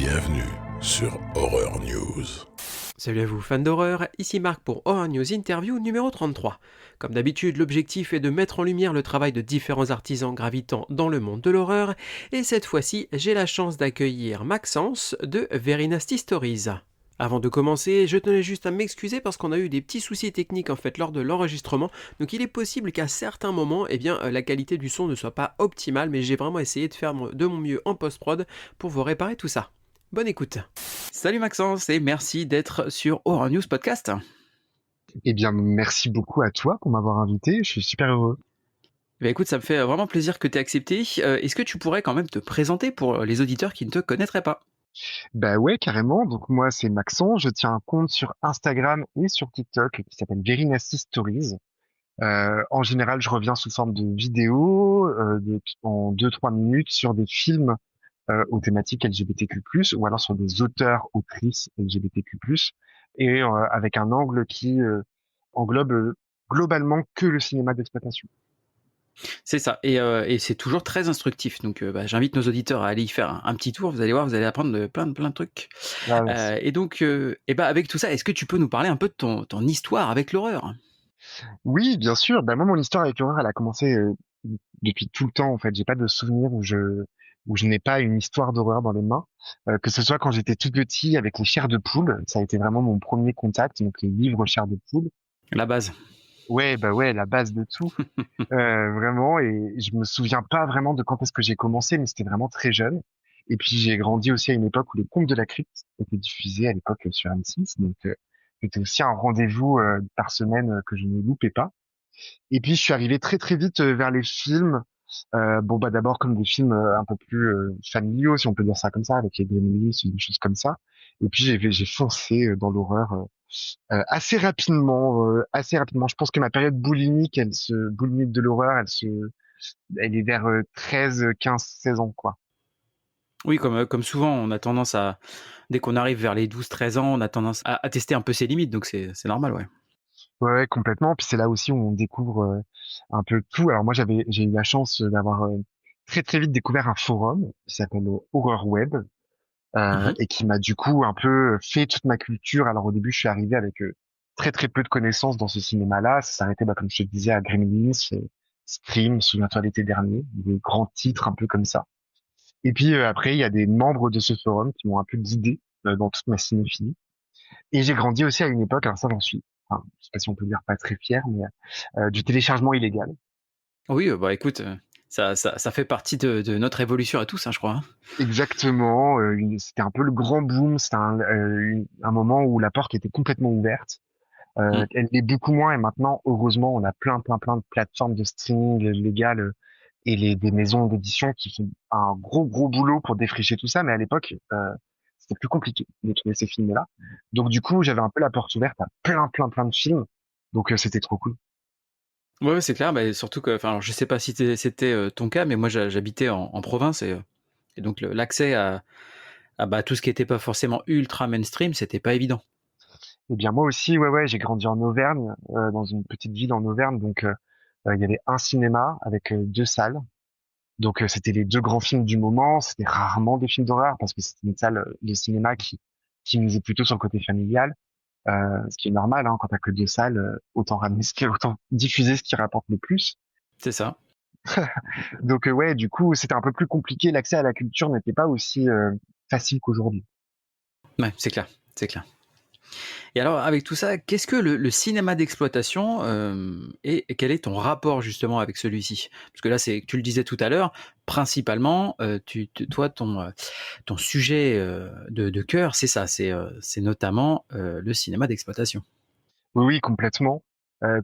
Bienvenue sur Horror News. Salut à vous fans d'horreur, ici Marc pour Horror News Interview numéro 33. Comme d'habitude, l'objectif est de mettre en lumière le travail de différents artisans gravitant dans le monde de l'horreur, et cette fois-ci, j'ai la chance d'accueillir Maxence de Very Nasty Stories. Avant de commencer, je tenais juste à m'excuser parce qu'on a eu des petits soucis techniques en fait lors de l'enregistrement, donc il est possible qu'à certains moments, la qualité du son ne soit pas optimale, mais j'ai vraiment essayé de faire de mon mieux en post-prod pour vous réparer tout ça. Bonne écoute. Salut Maxence et merci d'être sur Horror News Podcast. Eh bien, merci beaucoup à toi pour m'avoir invité. Je suis super heureux. Écoute, ça me fait vraiment plaisir que tu aies accepté. Est-ce que tu pourrais quand même te présenter pour les auditeurs qui ne te connaîtraient pas ? Bah ouais, carrément. Donc moi, c'est Maxon. Je tiens un compte sur Instagram et sur TikTok qui s'appelle Very Nasty Stories. En général, je reviens sous forme de vidéos en 2-3 minutes sur des films aux thématiques LGBTQ+, ou alors sur des auteurs, autrices LGBTQ+, et avec un angle qui englobe globalement que le cinéma d'exploitation. C'est ça, et c'est toujours très instructif. Donc j'invite nos auditeurs à aller y faire un petit tour. Vous allez voir, vous allez apprendre plein de trucs. Ah, merci. Et donc, avec tout ça, est-ce que tu peux nous parler un peu de ton histoire avec l'horreur ? Oui, bien sûr. Bah, moi, mon histoire avec l'horreur, elle a commencé depuis tout le temps. En fait, j'ai pas de souvenir où je n'ai pas une histoire d'horreur dans les mains. Que ce soit quand j'étais tout petit avec les chairs de poule, ça a été vraiment mon premier contact. Donc les livres chairs de poule. La base. Ouais, bah ouais, la base de tout, vraiment. Et je me souviens pas vraiment de quand est-ce que j'ai commencé, mais c'était vraiment très jeune. Et puis j'ai grandi aussi à une époque où les Contes de la Crypte étaient diffusés à l'époque sur M6. Donc c'était aussi un rendez-vous par semaine que je ne loupais pas. Et puis, je suis arrivé très très vite vers les films. Bon, bah d'abord comme des films un peu plus familiaux, si on peut dire ça comme ça, avec les Gremlins ou des choses comme ça. Et puis, j'ai foncé dans l'horreur assez rapidement, assez rapidement. Je pense que ma période boulimique de l'horreur, elle est vers 13, 15, 16 ans, quoi. Oui, comme souvent, on a tendance à, dès qu'on arrive vers les 12-13 ans, on a tendance à tester un peu ses limites, donc c'est normal, ouais. Ouais, ouais, complètement. Puis c'est là aussi où on découvre un peu tout. Alors moi, j'ai eu la chance d'avoir très très vite découvert un forum qui s'appelle Horror Web. Mhm. Et qui m'a du coup un peu fait toute ma culture. Alors au début, je suis arrivé avec très très peu de connaissances dans ce cinéma-là. Ça s'arrêtait, bah, comme je te disais, à Gremlins, Scream, souviens-toi l'été dernier, des grands titres un peu comme ça. Et puis après, il y a des membres de ce forum qui m'ont un peu guidé dans toute ma cinéphilie. Et j'ai grandi aussi à une époque, alors ça j'en suis, enfin, je sais pas si on peut dire pas très fier, mais du téléchargement illégal. Oui, écoute, ça fait partie de notre évolution à tous, hein, je crois, hein. Exactement, c'était un peu le grand boom, c'était un moment où la porte était complètement ouverte. Mm. Elle l'est beaucoup moins et maintenant, heureusement, on a plein de plateformes de streaming légales et des maisons d'édition qui font un gros boulot pour défricher tout ça. Mais à l'époque, c'était plus compliqué de trouver ces films-là. Donc du coup, j'avais un peu la porte ouverte à plein de films. Donc c'était trop cool. Ouais, c'est clair, surtout que, enfin, alors, je sais pas si c'était ton cas, mais moi j'habitais en province et donc l'accès à tout ce qui n'était pas forcément ultra mainstream, c'était pas évident. Eh bien moi aussi, ouais, j'ai grandi en Auvergne, dans une petite ville en Auvergne. Donc il y avait un cinéma avec 2 salles. Donc c'était les 2 grands films du moment. C'était rarement des films d'horreur parce que c'était une salle de cinéma qui misait plutôt sur le côté familial, ce qui est normal, hein, quand t'as que 2 salles, autant ramener autant diffuser ce qui rapporte le plus. C'est ça. Donc ouais, du coup c'était un peu plus compliqué. L'accès à la culture n'était pas aussi facile qu'aujourd'hui. Ouais, c'est clair, c'est clair. Et alors, avec tout ça, qu'est-ce que le cinéma d'exploitation et quel est ton rapport justement avec celui-ci ? Parce que là, tu le disais tout à l'heure, principalement, toi, ton sujet de cœur, c'est ça, c'est notamment le cinéma d'exploitation. Oui, oui, complètement.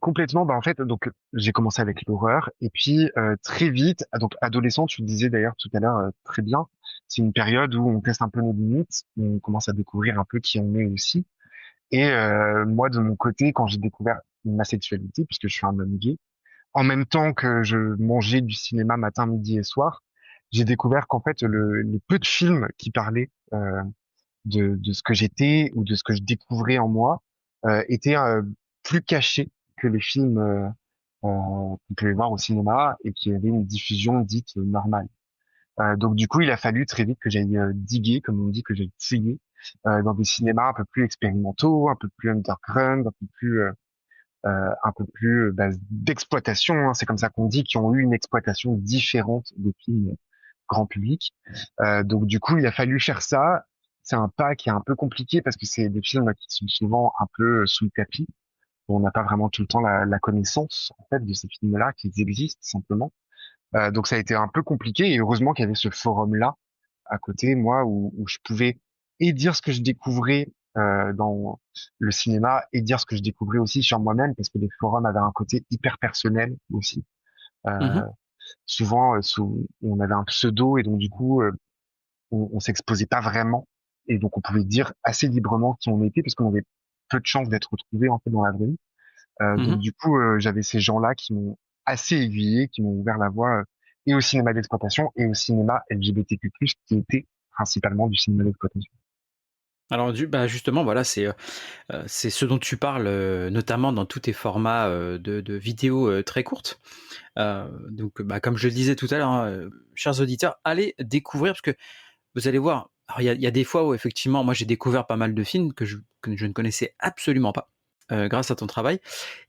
Complètement, bah en fait, donc j'ai commencé avec l'horreur et puis très vite, donc adolescent, tu le disais d'ailleurs tout à l'heure très bien, c'est une période où on teste un peu nos limites, on commence à découvrir un peu qui on est aussi. Et moi, de mon côté, quand j'ai découvert ma sexualité, puisque je suis un homme gay, en même temps que je mangeais du cinéma matin, midi et soir, j'ai découvert qu'en fait, les peu de films qui parlaient de ce que j'étais ou de ce que je découvrais en moi étaient plus cachés que les films qu'on pouvait voir au cinéma et qui avaient une diffusion dite normale. Donc du coup, il a fallu très vite que j'aille diguer, comme on dit, que j'aille fouiller dans des cinémas un peu plus expérimentaux, un peu plus underground, un peu plus d'exploitation, hein, c'est comme ça qu'on dit, qui ont eu une exploitation différente des films grand public. Donc du coup, il a fallu faire ça. C'est un pas qui est un peu compliqué parce que c'est des films qui sont souvent un peu sous le tapis. On n'a pas vraiment tout le temps la connaissance en fait de ces films-là, qu'ils existent simplement. Donc ça a été un peu compliqué et heureusement qu'il y avait ce forum-là à côté, moi, où je pouvais et dire ce que je découvrais dans le cinéma et dire ce que je découvrais aussi sur moi-même parce que les forums avaient un côté hyper personnel aussi. Euh, Mhm. Souvent, on avait un pseudo et donc du coup, on s'exposait pas vraiment et donc on pouvait dire assez librement qui on était parce qu'on avait peu de chances d'être retrouvés en fait dans la vraie vie. Donc Mhm. du coup, j'avais ces gens-là qui m'ont assez aiguillé, qui m'ont ouvert la voie et au cinéma d'exploitation et au cinéma LGBTQ+, qui était principalement du cinéma d'exploitation. Alors justement, voilà, c'est ce dont tu parles, notamment dans tous tes formats, de vidéos, très courtes. Donc, comme je le disais tout à l'heure, hein, chers auditeurs, allez découvrir parce que vous allez voir, alors il y a des fois où effectivement, moi j'ai découvert pas mal de films que je ne connaissais absolument pas, grâce à ton travail.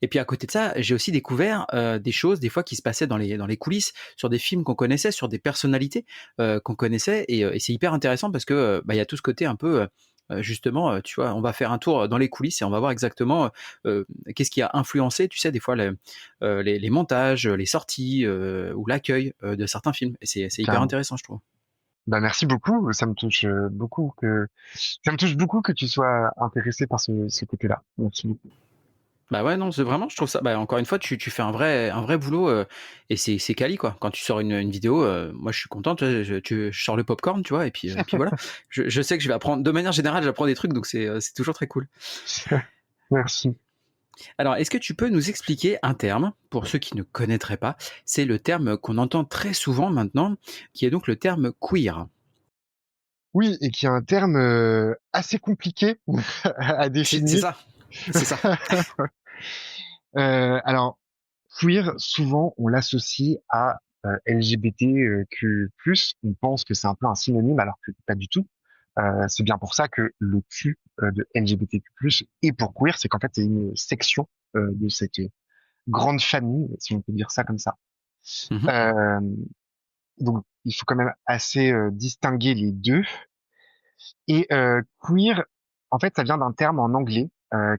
Et puis à côté de ça, j'ai aussi découvert, des choses des fois qui se passaient dans les coulisses, sur des films qu'on connaissait, sur des personnalités, qu'on connaissait et c'est hyper intéressant parce que, il y a tout ce côté un peu, justement, tu vois, on va faire un tour dans les coulisses et on va voir exactement, qu'est-ce qui a influencé, tu sais, des fois les montages, les sorties, ou l'accueil, de certains films et c'est hyper Carrément. intéressant, je trouve. Bah merci beaucoup, ça me touche beaucoup que tu sois intéressé par ce côté-là. Merci beaucoup. Bah ouais, non, c'est vraiment, je trouve ça. Encore une fois, tu fais un vrai boulot et c'est quali quoi. Quand tu sors une vidéo, moi je suis content. Tu vois, je sors le popcorn, tu vois, et puis voilà. Je sais que je vais apprendre. De manière générale, j'apprends des trucs, donc c'est toujours très cool. Merci. Alors, est-ce que tu peux nous expliquer un terme pour ceux qui ne connaîtraient pas? C'est le terme qu'on entend très souvent maintenant, qui est donc le terme queer. Oui, et qui est un terme assez compliqué à C'est définir. ça, c'est ça. Alors, queer, souvent, on l'associe à LGBTQ+. On pense que c'est un peu un synonyme, alors que pas du tout. C'est bien pour ça que le Q de LGBTQ+, et pour queer, c'est qu'en fait, c'est une section de cette grande famille, si on peut dire ça comme ça. Mhm, Euh, donc, il faut quand même assez distinguer les deux. Et queer, en fait, ça vient d'un terme en anglais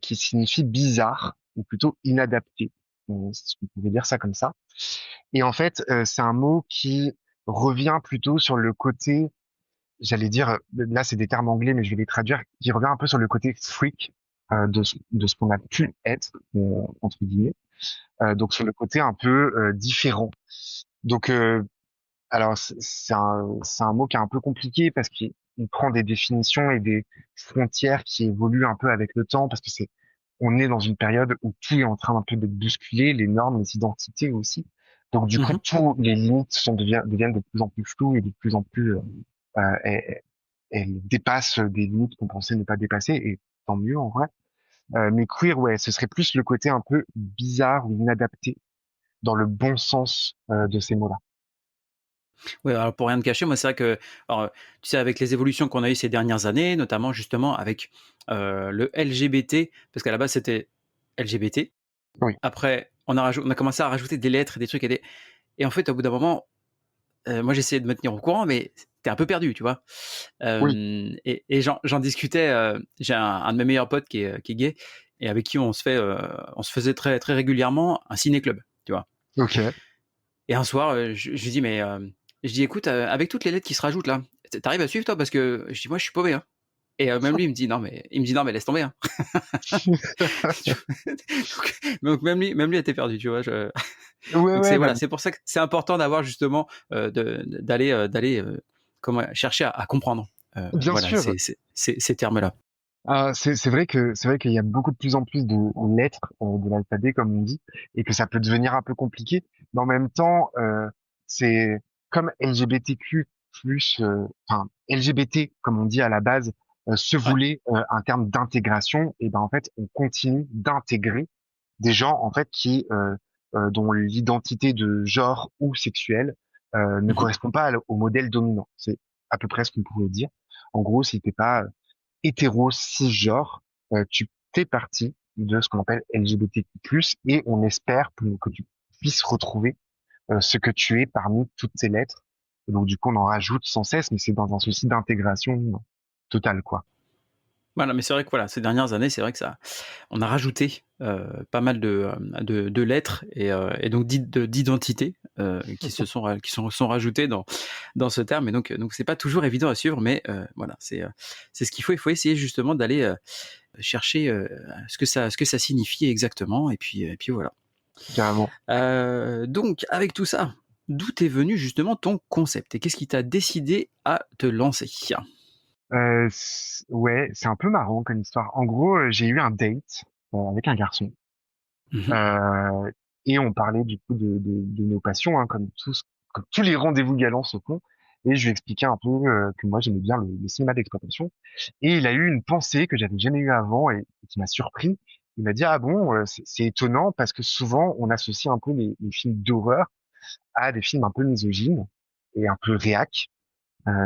qui signifie bizarre, ou plutôt inadapté. Si on pouvait dire ça comme ça. Et en fait, c'est un mot qui revient plutôt sur le côté, j'allais dire, là c'est des termes anglais, mais je vais les traduire, qui revient un peu sur le côté freak de ce qu'on a pu être, entre guillemets. Donc sur le côté un peu différent. Donc alors, c'est un mot qui est un peu compliqué parce qu'il prend des définitions et des frontières qui évoluent un peu avec le temps parce que on est dans une période où tout est en train un peu de bousculer, les normes, les identités aussi. Donc, du coup, mhm. tous les limites deviennent de plus en plus floues et de plus en plus, elles, elles dépassent des limites qu'on pensait ne pas dépasser et tant mieux en vrai. Mais queer, ouais, ce serait plus le côté un peu bizarre ou inadapté dans le bon sens, de ces mots-là. Ouais, alors pour rien te cacher, moi c'est vrai que, alors, tu sais, avec les évolutions qu'on a eues ces dernières années, notamment justement avec le LGBT, parce qu'à la base c'était LGBT. Oui, Après, on a commencé à rajouter des lettres et des trucs et en fait, au bout d'un moment, moi j'essayais de me tenir au courant, mais t'es un peu perdu, tu vois. oui, Et j'en discutais. J'ai un de mes meilleurs potes qui est gay et avec qui on se faisait très très régulièrement un ciné-club, tu vois. ok. Et un soir, je lui dis, mais je dis, écoute, avec toutes les lettres qui se rajoutent là, t'arrives à suivre toi parce que je dis, moi je suis paumé. Hein. Et même lui, il me dit, non, mais laisse tomber. Hein. donc même lui était perdu, tu vois. Ouais, Donc ouais, bah, voilà, c'est pour ça que c'est important d'avoir justement d'aller comment chercher à comprendre. bien Voilà, sûr. ces termes-là. C'est vrai qu'il y a beaucoup de plus en plus de lettres de l'alphabet, comme on dit, et que ça peut devenir un peu compliqué. Mais en même temps, c'est comme LGBTQ enfin LGBT, comme on dit à la base, se Ouais. voulait un terme d'intégration. Et ben en fait, on continue d'intégrer des gens en fait qui dont l'identité de genre ou sexuelle ne Mhm. correspond pas au modèle dominant. C'est à peu près ce qu'on pourrait dire. En gros, si t'es pas hétéro cisgenre, tu fais partie de ce qu'on appelle LGBTQ+, et on espère que tu puisses retrouver ce que tu es parmi toutes ces lettres. Et donc du coup, on en rajoute sans cesse, mais c'est dans un souci d'intégration totale, quoi. Voilà, mais c'est vrai que voilà, ces dernières années, c'est vrai que ça, on a rajouté pas mal de lettres et donc d'identités qui sont rajoutées dans ce terme. Et donc c'est pas toujours évident à suivre, mais voilà, c'est ce qu'il faut. Il faut essayer justement d'aller chercher ce que ça signifie exactement. Et puis voilà. Carrément. Donc avec tout ça, d'où est venu justement ton concept et qu'est-ce qui t'a décidé à te lancer? Ouais, c'est un peu marrant comme histoire. En gros, j'ai eu un date avec un garçon. Mhm, Euh, et on parlait du coup de nos passions, hein, comme tous les rendez-vous galants se font. Et je lui expliquais un peu que moi j'aimais bien le cinéma d'exploitation. Et il a eu une pensée que j'avais jamais eue avant et qui m'a surpris. Il m'a dit ah bon, c'est étonnant parce que souvent on associe un peu les films d'horreur à des films un peu misogynes et un peu réac.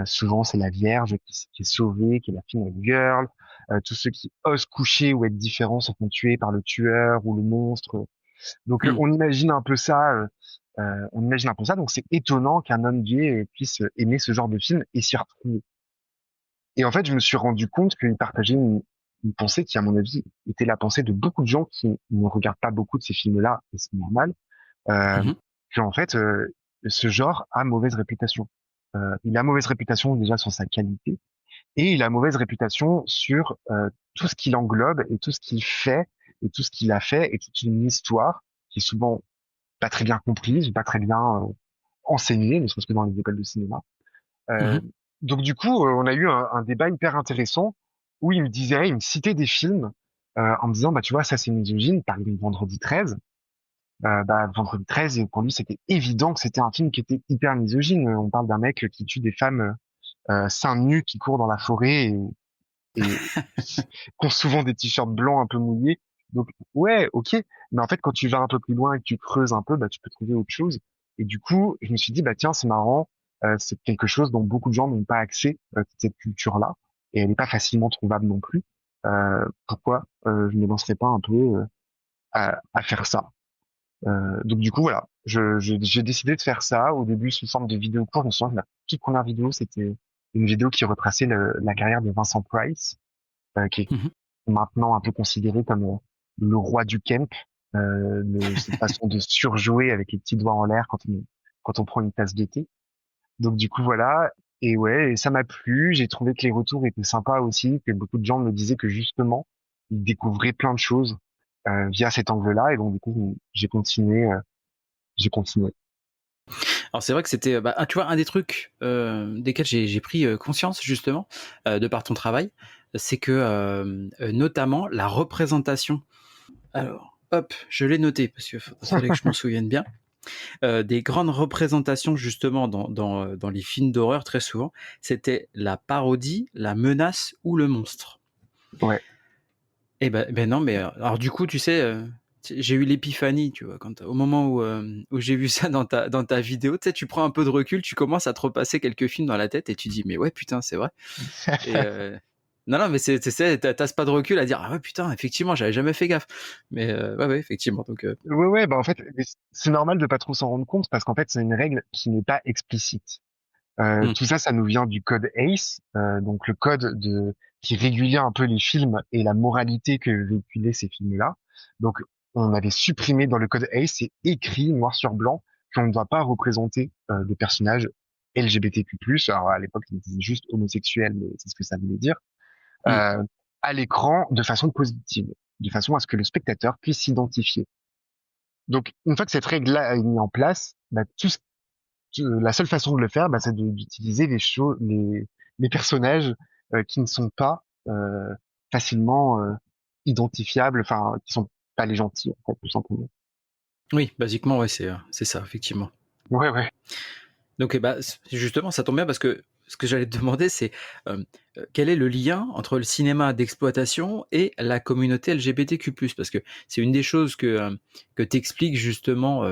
Souvent c'est la Vierge qui est sauvée, qui est la final girl. Tous ceux qui osent coucher ou être différents se font tuer par le tueur ou le monstre. Donc mhm, on imagine un peu ça. Donc c'est étonnant qu'un homme gay puisse aimer ce genre de film et s'y retrouver. Et en fait, je me suis rendu compte qu'il partageait une pensée qui, à mon avis, était la pensée de beaucoup de gens qui ne regardent pas beaucoup de ces films-là, et c'est normal. Euh, mhm, que en fait, ce genre a mauvaise réputation. Il a mauvaise réputation déjà sur sa qualité et il a mauvaise réputation sur tout ce qu'il englobe et tout ce qu'il fait et tout ce qu'il a fait et toute une histoire qui est souvent pas très bien comprise, pas très bien enseignée, ne serait-ce que dans les écoles de cinéma. Euh, mhm. donc du coup, on a eu un débat hyper intéressant où il me citait des films en me disant, bah tu vois, ça c'est misogyne, par exemple Vendredi 13. Bah, Vendredi 13, et pour lui c'était évident que c'était un film qui était hyper misogyne. On parle d'un mec qui tue des femmes seins nus qui courent dans la forêt et qui ont souvent des t-shirts blancs un peu mouillés. Donc ouais, ok. Mais en fait, quand tu vas un peu plus loin et que tu creuses un peu, bah tu peux trouver autre chose. Et du coup, je me suis dit, bah tiens, c'est marrant. C'est quelque chose dont beaucoup de gens n'ont pas accès, cette culture-là, et elle n'est pas facilement trouvable non plus. Pourquoi je ne me lancerais pas un peu à faire ça? Donc du coup, voilà, j'ai décidé de faire ça au début sous forme de vidéo courte. Je me souviens que la toute première vidéo, c'était une vidéo qui retraçait la carrière de Vincent Price, qui est Mhm. maintenant un peu considéré comme le roi du camp, cette façon de surjouer avec les petits doigts en l'air quand on prend une tasse de thé. Donc du coup voilà, et ouais, et ça m'a plu. J'ai trouvé que les retours étaient sympas aussi, que beaucoup de gens me disaient que justement ils découvraient plein de choses via cet angle-là, et donc du coup j'ai continué. Alors c'est vrai que c'était, tu vois, un des trucs desquels j'ai pris conscience justement de par ton travail, c'est que notamment la représentation. Alors, hop, je l'ai noté parce qu'il fallait que je m'en souvienne bien. Des grandes représentations justement dans les films d'horreur très souvent, c'était la parodie, la menace ou le monstre. Ouais. Et ben non, mais alors du coup, tu sais, j'ai eu l'épiphanie, tu vois, au moment où j'ai vu ça dans ta vidéo, tu sais, tu prends un peu de recul, tu commences à te repasser quelques films dans la tête et tu dis, mais ouais, putain, c'est vrai. Et non, non, mais t'as ce pas de recul à dire, ah ouais, putain, effectivement, j'avais jamais fait gaffe. Mais ouais, ouais, effectivement. Donc, Ouais, bah en fait, mais c'est normal de pas trop s'en rendre compte parce qu'en fait, c'est une règle qui n'est pas explicite. hmm, Tout ça, ça nous vient du code ACE, donc le code qui régulait un peu les films et la moralité que véhiculaient ces films-là. Donc, on avait supprimé dans le code ACE, c'est écrit noir sur blanc qu'on ne doit pas représenter des personnages LGBTQ+. Alors à l'époque, ils disaient juste homosexuels, mais c'est ce que ça voulait dire. hmm. Euh, à l'écran de façon positive, de façon à ce que le spectateur puisse s'identifier. Donc, une fois que cette règle-là est mise en place, bah, la seule façon de le faire, bah, c'est d'utiliser les personnages qui ne sont pas facilement identifiables, enfin, qui sont pas les gentils, en fait, tout simplement. Oui, basiquement, ouais, c'est ça, effectivement. Ouais, ouais. Donc, justement, ça tombe bien parce que ce que j'allais te demander, c'est quel est le lien entre le cinéma d'exploitation et la communauté LGBTQ+. Parce que c'est une des choses que tu expliques justement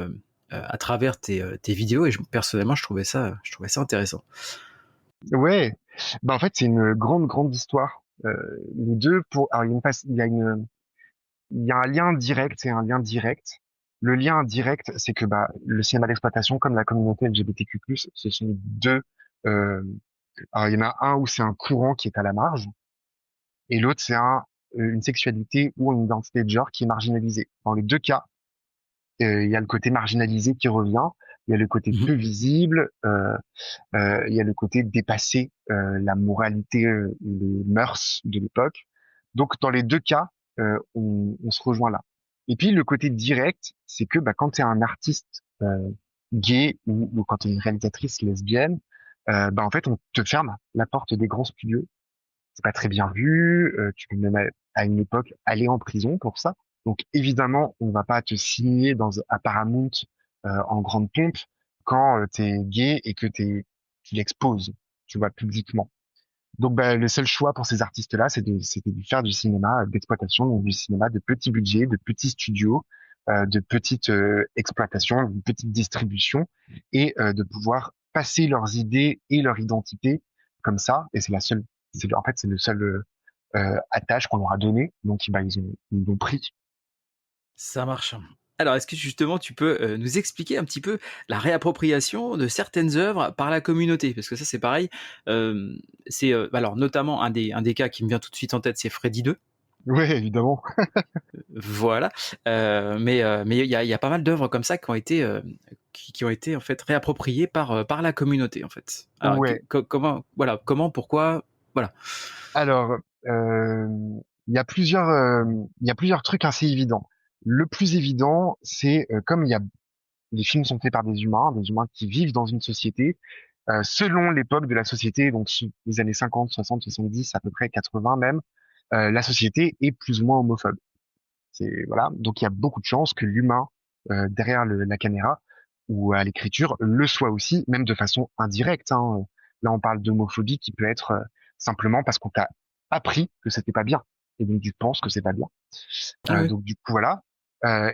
à travers tes vidéos, et personnellement, je trouvais ça intéressant. Ouais, bah en fait c'est une grande histoire. Les deux pour alors il y a un lien direct et un lien direct. Le lien direct, c'est que bah le cinéma d'exploitation comme la communauté LGBTQ+, ce sont deux. Euh, alors il y en a un où c'est un courant qui est à la marge et l'autre c'est une sexualité ou une identité de genre qui est marginalisée. Dans les deux cas, il y a le côté marginalisé qui revient, il y a le côté Mhm. peu visible, il y a le côté dépasser la moralité, les mœurs de l'époque. Donc dans les deux cas, on se rejoint là. Et puis le côté direct, c'est que bah, quand tu es un artiste gay ou quand tu es une réalisatrice lesbienne, bah, en fait on te ferme la porte des grands studios. C'est pas très bien vu. Tu peux même à une époque aller en prison pour ça. Donc évidemment, on va pas te signer à Paramount en grande pompe quand t'es gay et que tu l'exposes, tu vois, publiquement. Donc bah, le seul choix pour ces artistes-là, c'était de faire du cinéma d'exploitation, donc du cinéma de petit budget, de petits studios, de petites exploitations, de petites distributions, et de pouvoir passer leurs idées et leur identité comme ça. Et en fait, c'est le seul attache qu'on leur a donné. Donc bah, ils l'ont pris. Ça marche. Alors, est-ce que justement tu peux nous expliquer un petit peu la réappropriation de certaines œuvres par la communauté? Parce que ça, c'est pareil. Alors, notamment, un des cas qui me vient tout de suite en tête, c'est Freddy 2. Ouais, évidemment. Voilà. Mais il y a pas mal d'œuvres comme ça qui ont été en fait réappropriées par la communauté, en fait. Alors, Ouais. comment, pourquoi, voilà. Alors, il y a plusieurs trucs assez évidents. Le plus évident, c'est comme les films sont faits par des humains qui vivent dans une société, selon l'époque de la société, donc les années 50, 60, 70, à peu près 80 même, la société est plus ou moins homophobe. Voilà. Donc il y a beaucoup de chances que l'humain derrière la caméra ou à l'écriture le soit aussi, même de façon indirecte, hein. Là, on parle d'homophobie qui peut être simplement parce qu'on t'a appris que c'était pas bien, et donc tu penses que c'est pas bien. Ah oui. Donc du coup voilà.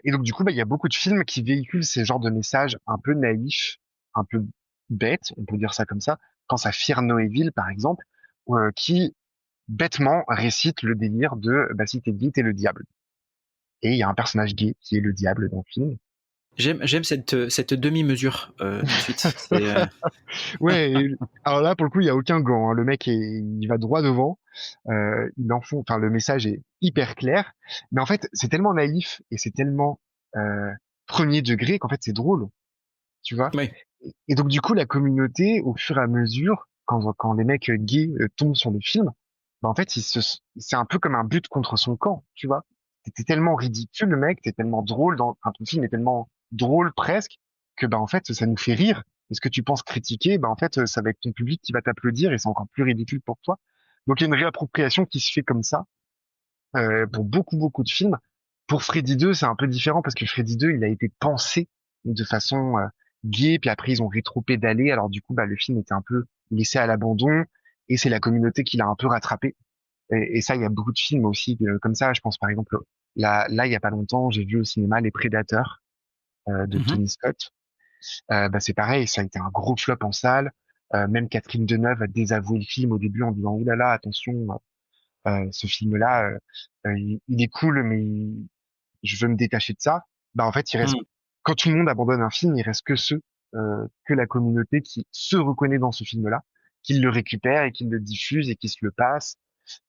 Et donc du coup, bah, il y a beaucoup de films qui véhiculent ces genres de messages un peu naïfs, un peu bêtes, on peut dire ça comme ça. Je pense à Fear Noéville par exemple, qui bêtement récite le délire de bah, si t'es gay, t'es le diable. Et il y a un personnage gay qui est le diable dans le film. J'aime cette demi-mesure tout de suite. C'est. Ouais, alors là, pour le coup, il y a aucun gant, hein. Le mec, il va droit devant. Enfin, le message est hyper clair. Mais en fait, c'est tellement naïf et c'est tellement euh, premier degré qu'en fait, c'est drôle, tu vois. Oui. Et donc, du coup, la communauté, au fur et à mesure, quand les mecs gays tombent sur le film, bah, en fait, c'est un peu comme un but contre son camp, tu vois. T'es tellement ridicule, le mec, t'es tellement drôle enfin, ton film est tellement drôle presque que, bah, en fait, ça nous fait rire. Et ce que tu penses critiquer, bah, en fait, ça va être ton public qui va t'applaudir et c'est encore plus ridicule pour toi. Donc, il y a une réappropriation qui se fait comme ça, pour beaucoup de films. Pour Freddy 2, c'est un peu différent parce que Freddy 2, il a été pensé de façon gay, puis après ils ont rétro-pédalé, alors du coup, bah, le film était un peu laissé à l'abandon, et c'est la communauté qui l'a un peu rattrapé. Et ça, il y a beaucoup de films aussi comme ça. Je pense par exemple, là, il y a pas longtemps, j'ai vu au cinéma Les Prédateurs de Mhm. Tony Scott. Bah, c'est pareil, ça a été un gros flop en salle. Même Catherine Deneuve a désavoué le film au début en disant, ouh là là, attention, ce film-là, il est cool, mais je veux me détacher de ça. Bah en fait, Mhm. quand tout le monde abandonne un film, il reste que que la communauté qui se reconnaît dans ce film-là, qui le récupère et qui le diffuse et qui se le passe.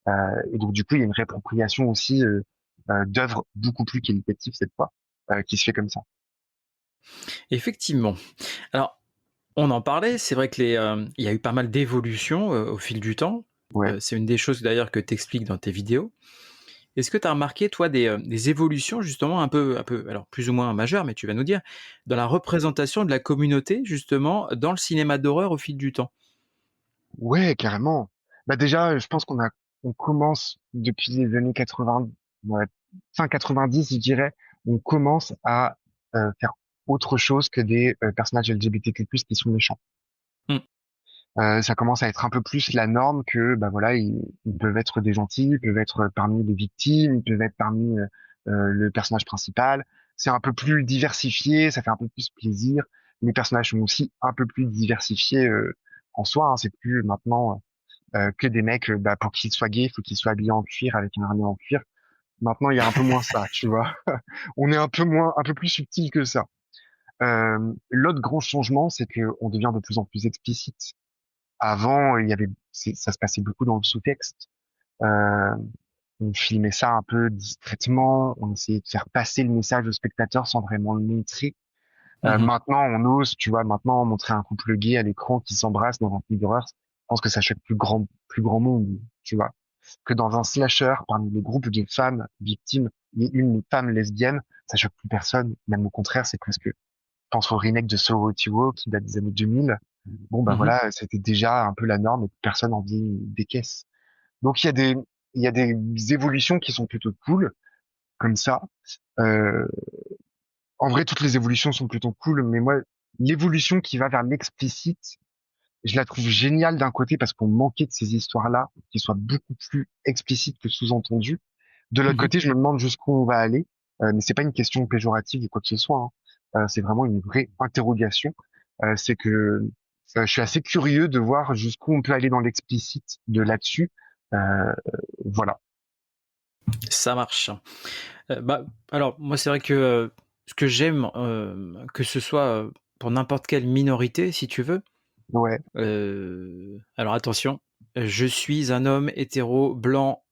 Et donc du coup, il y a une réappropriation aussi d'œuvres beaucoup plus qualitatives cette fois, qui se fait comme ça. Effectivement. Alors, on en parlait, c'est vrai que il y a eu pas mal d'évolutions au fil du temps. Ouais. C'est une des choses d'ailleurs que tu expliques dans tes vidéos. Est-ce que tu as remarqué, toi, des évolutions justement un peu, alors plus ou moins majeures, mais tu vas nous dire, dans la représentation de la communauté justement dans le cinéma d'horreur au fil du temps? Ouais, carrément. Bah déjà, je pense on commence depuis les années 80, ouais, fin 90, je dirais, on commence à faire autre chose que des personnages LGBTQ+ qui sont méchants. Mm. Ça commence à être un peu plus la norme que, bah voilà, ils peuvent être des gentils, ils peuvent être parmi les victimes, ils peuvent être parmi le personnage principal. c'est un peu plus diversifié, ça fait un peu plus plaisir. Les personnages sont aussi un peu plus diversifiés en soi. Hein. C'est plus maintenant que des mecs, bah, pour qu'ils soient gays, il faut qu'ils soient habillés en cuir avec un harnais en cuir. Maintenant, il y a un peu moins ça, tu vois. On est un peu plus subtil que ça. L'autre gros changement, c'est que on devient de plus en plus explicite. Avant, ça se passait beaucoup dans le sous-texte. Euh, on filmait ça un peu discrètement, on essayait de faire passer le message au spectateur sans vraiment le montrer. Mhm. Maintenant, on ose, tu vois, maintenant montrer un couple gay à l'écran qui s'embrasse dans un film d'horreur. Je pense que ça choque plus grand monde, tu vois, que dans un slasher parmi les groupes de femmes victimes, il y ait une femme lesbienne, ça choque plus personne. Même au contraire, c'est presque, je pense au remake de Sorority Row qui date des années 2000. Bon, bah Mhm. voilà, c'était déjà un peu la norme et personne en dit des caisses. Donc il y a des évolutions qui sont plutôt cool, comme ça. Euh, En vrai, toutes les évolutions sont plutôt cool, mais moi, l'évolution qui va vers l'explicite, je la trouve géniale d'un côté parce qu'on manquait de ces histoires-là, qui soient beaucoup plus explicites que sous-entendues. De l'autre Mhm. côté, je me demande jusqu'où on va aller, mais c'est pas une question péjorative ou quoi que ce soit. Hein. C'est vraiment une vraie interrogation. C'est que je suis assez curieux de voir jusqu'où on peut aller dans l'explicite de là-dessus. Euh, voilà. Ça marche. Bah, alors, moi, c'est vrai que ce que j'aime, que ce soit pour n'importe quelle minorité, si tu veux, Ouais. alors attention, je suis un homme hétéro, blanc,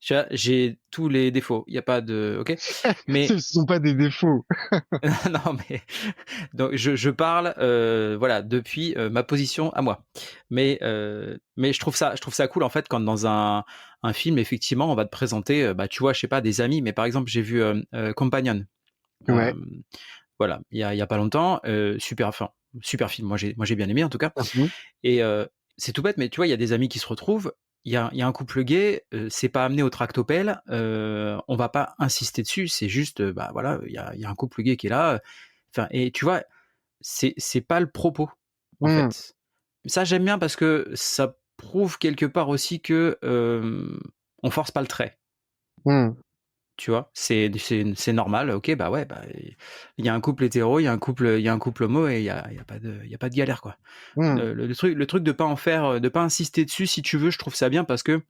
tu vois, j'ai tous les défauts, il n'y a pas de... Ok. Ce Mais sont pas des défauts. non, mais donc je parle, voilà, depuis ma position à moi. Mais je trouve ça cool en fait quand dans un film, effectivement, on va te présenter, bah, tu vois, je sais pas, des amis. Mais par exemple, j'ai vu Companion, euh, Ouais. voilà, il y a pas longtemps, super film. Moi j'ai bien aimé en tout cas. Mhm. Et c'est tout bête, mais tu vois, il y a des amis qui se retrouvent. Il y a un couple gay, c'est pas amené au tractopelle, on va pas insister dessus, c'est juste, bah voilà, il y a un couple gay qui est là. Enfin, et tu vois, c'est pas le propos, en Mhm. fait. Ça, j'aime bien parce que ça prouve quelque part aussi que on force pas le trait. Mhm. Tu vois, c'est normal. Ok, bah ouais, bah il y a un couple hétéro, il y a un couple homo et il y a pas de galère quoi. Mhm. Le truc de pas en faire, de pas insister dessus, si tu veux, je trouve ça bien parce que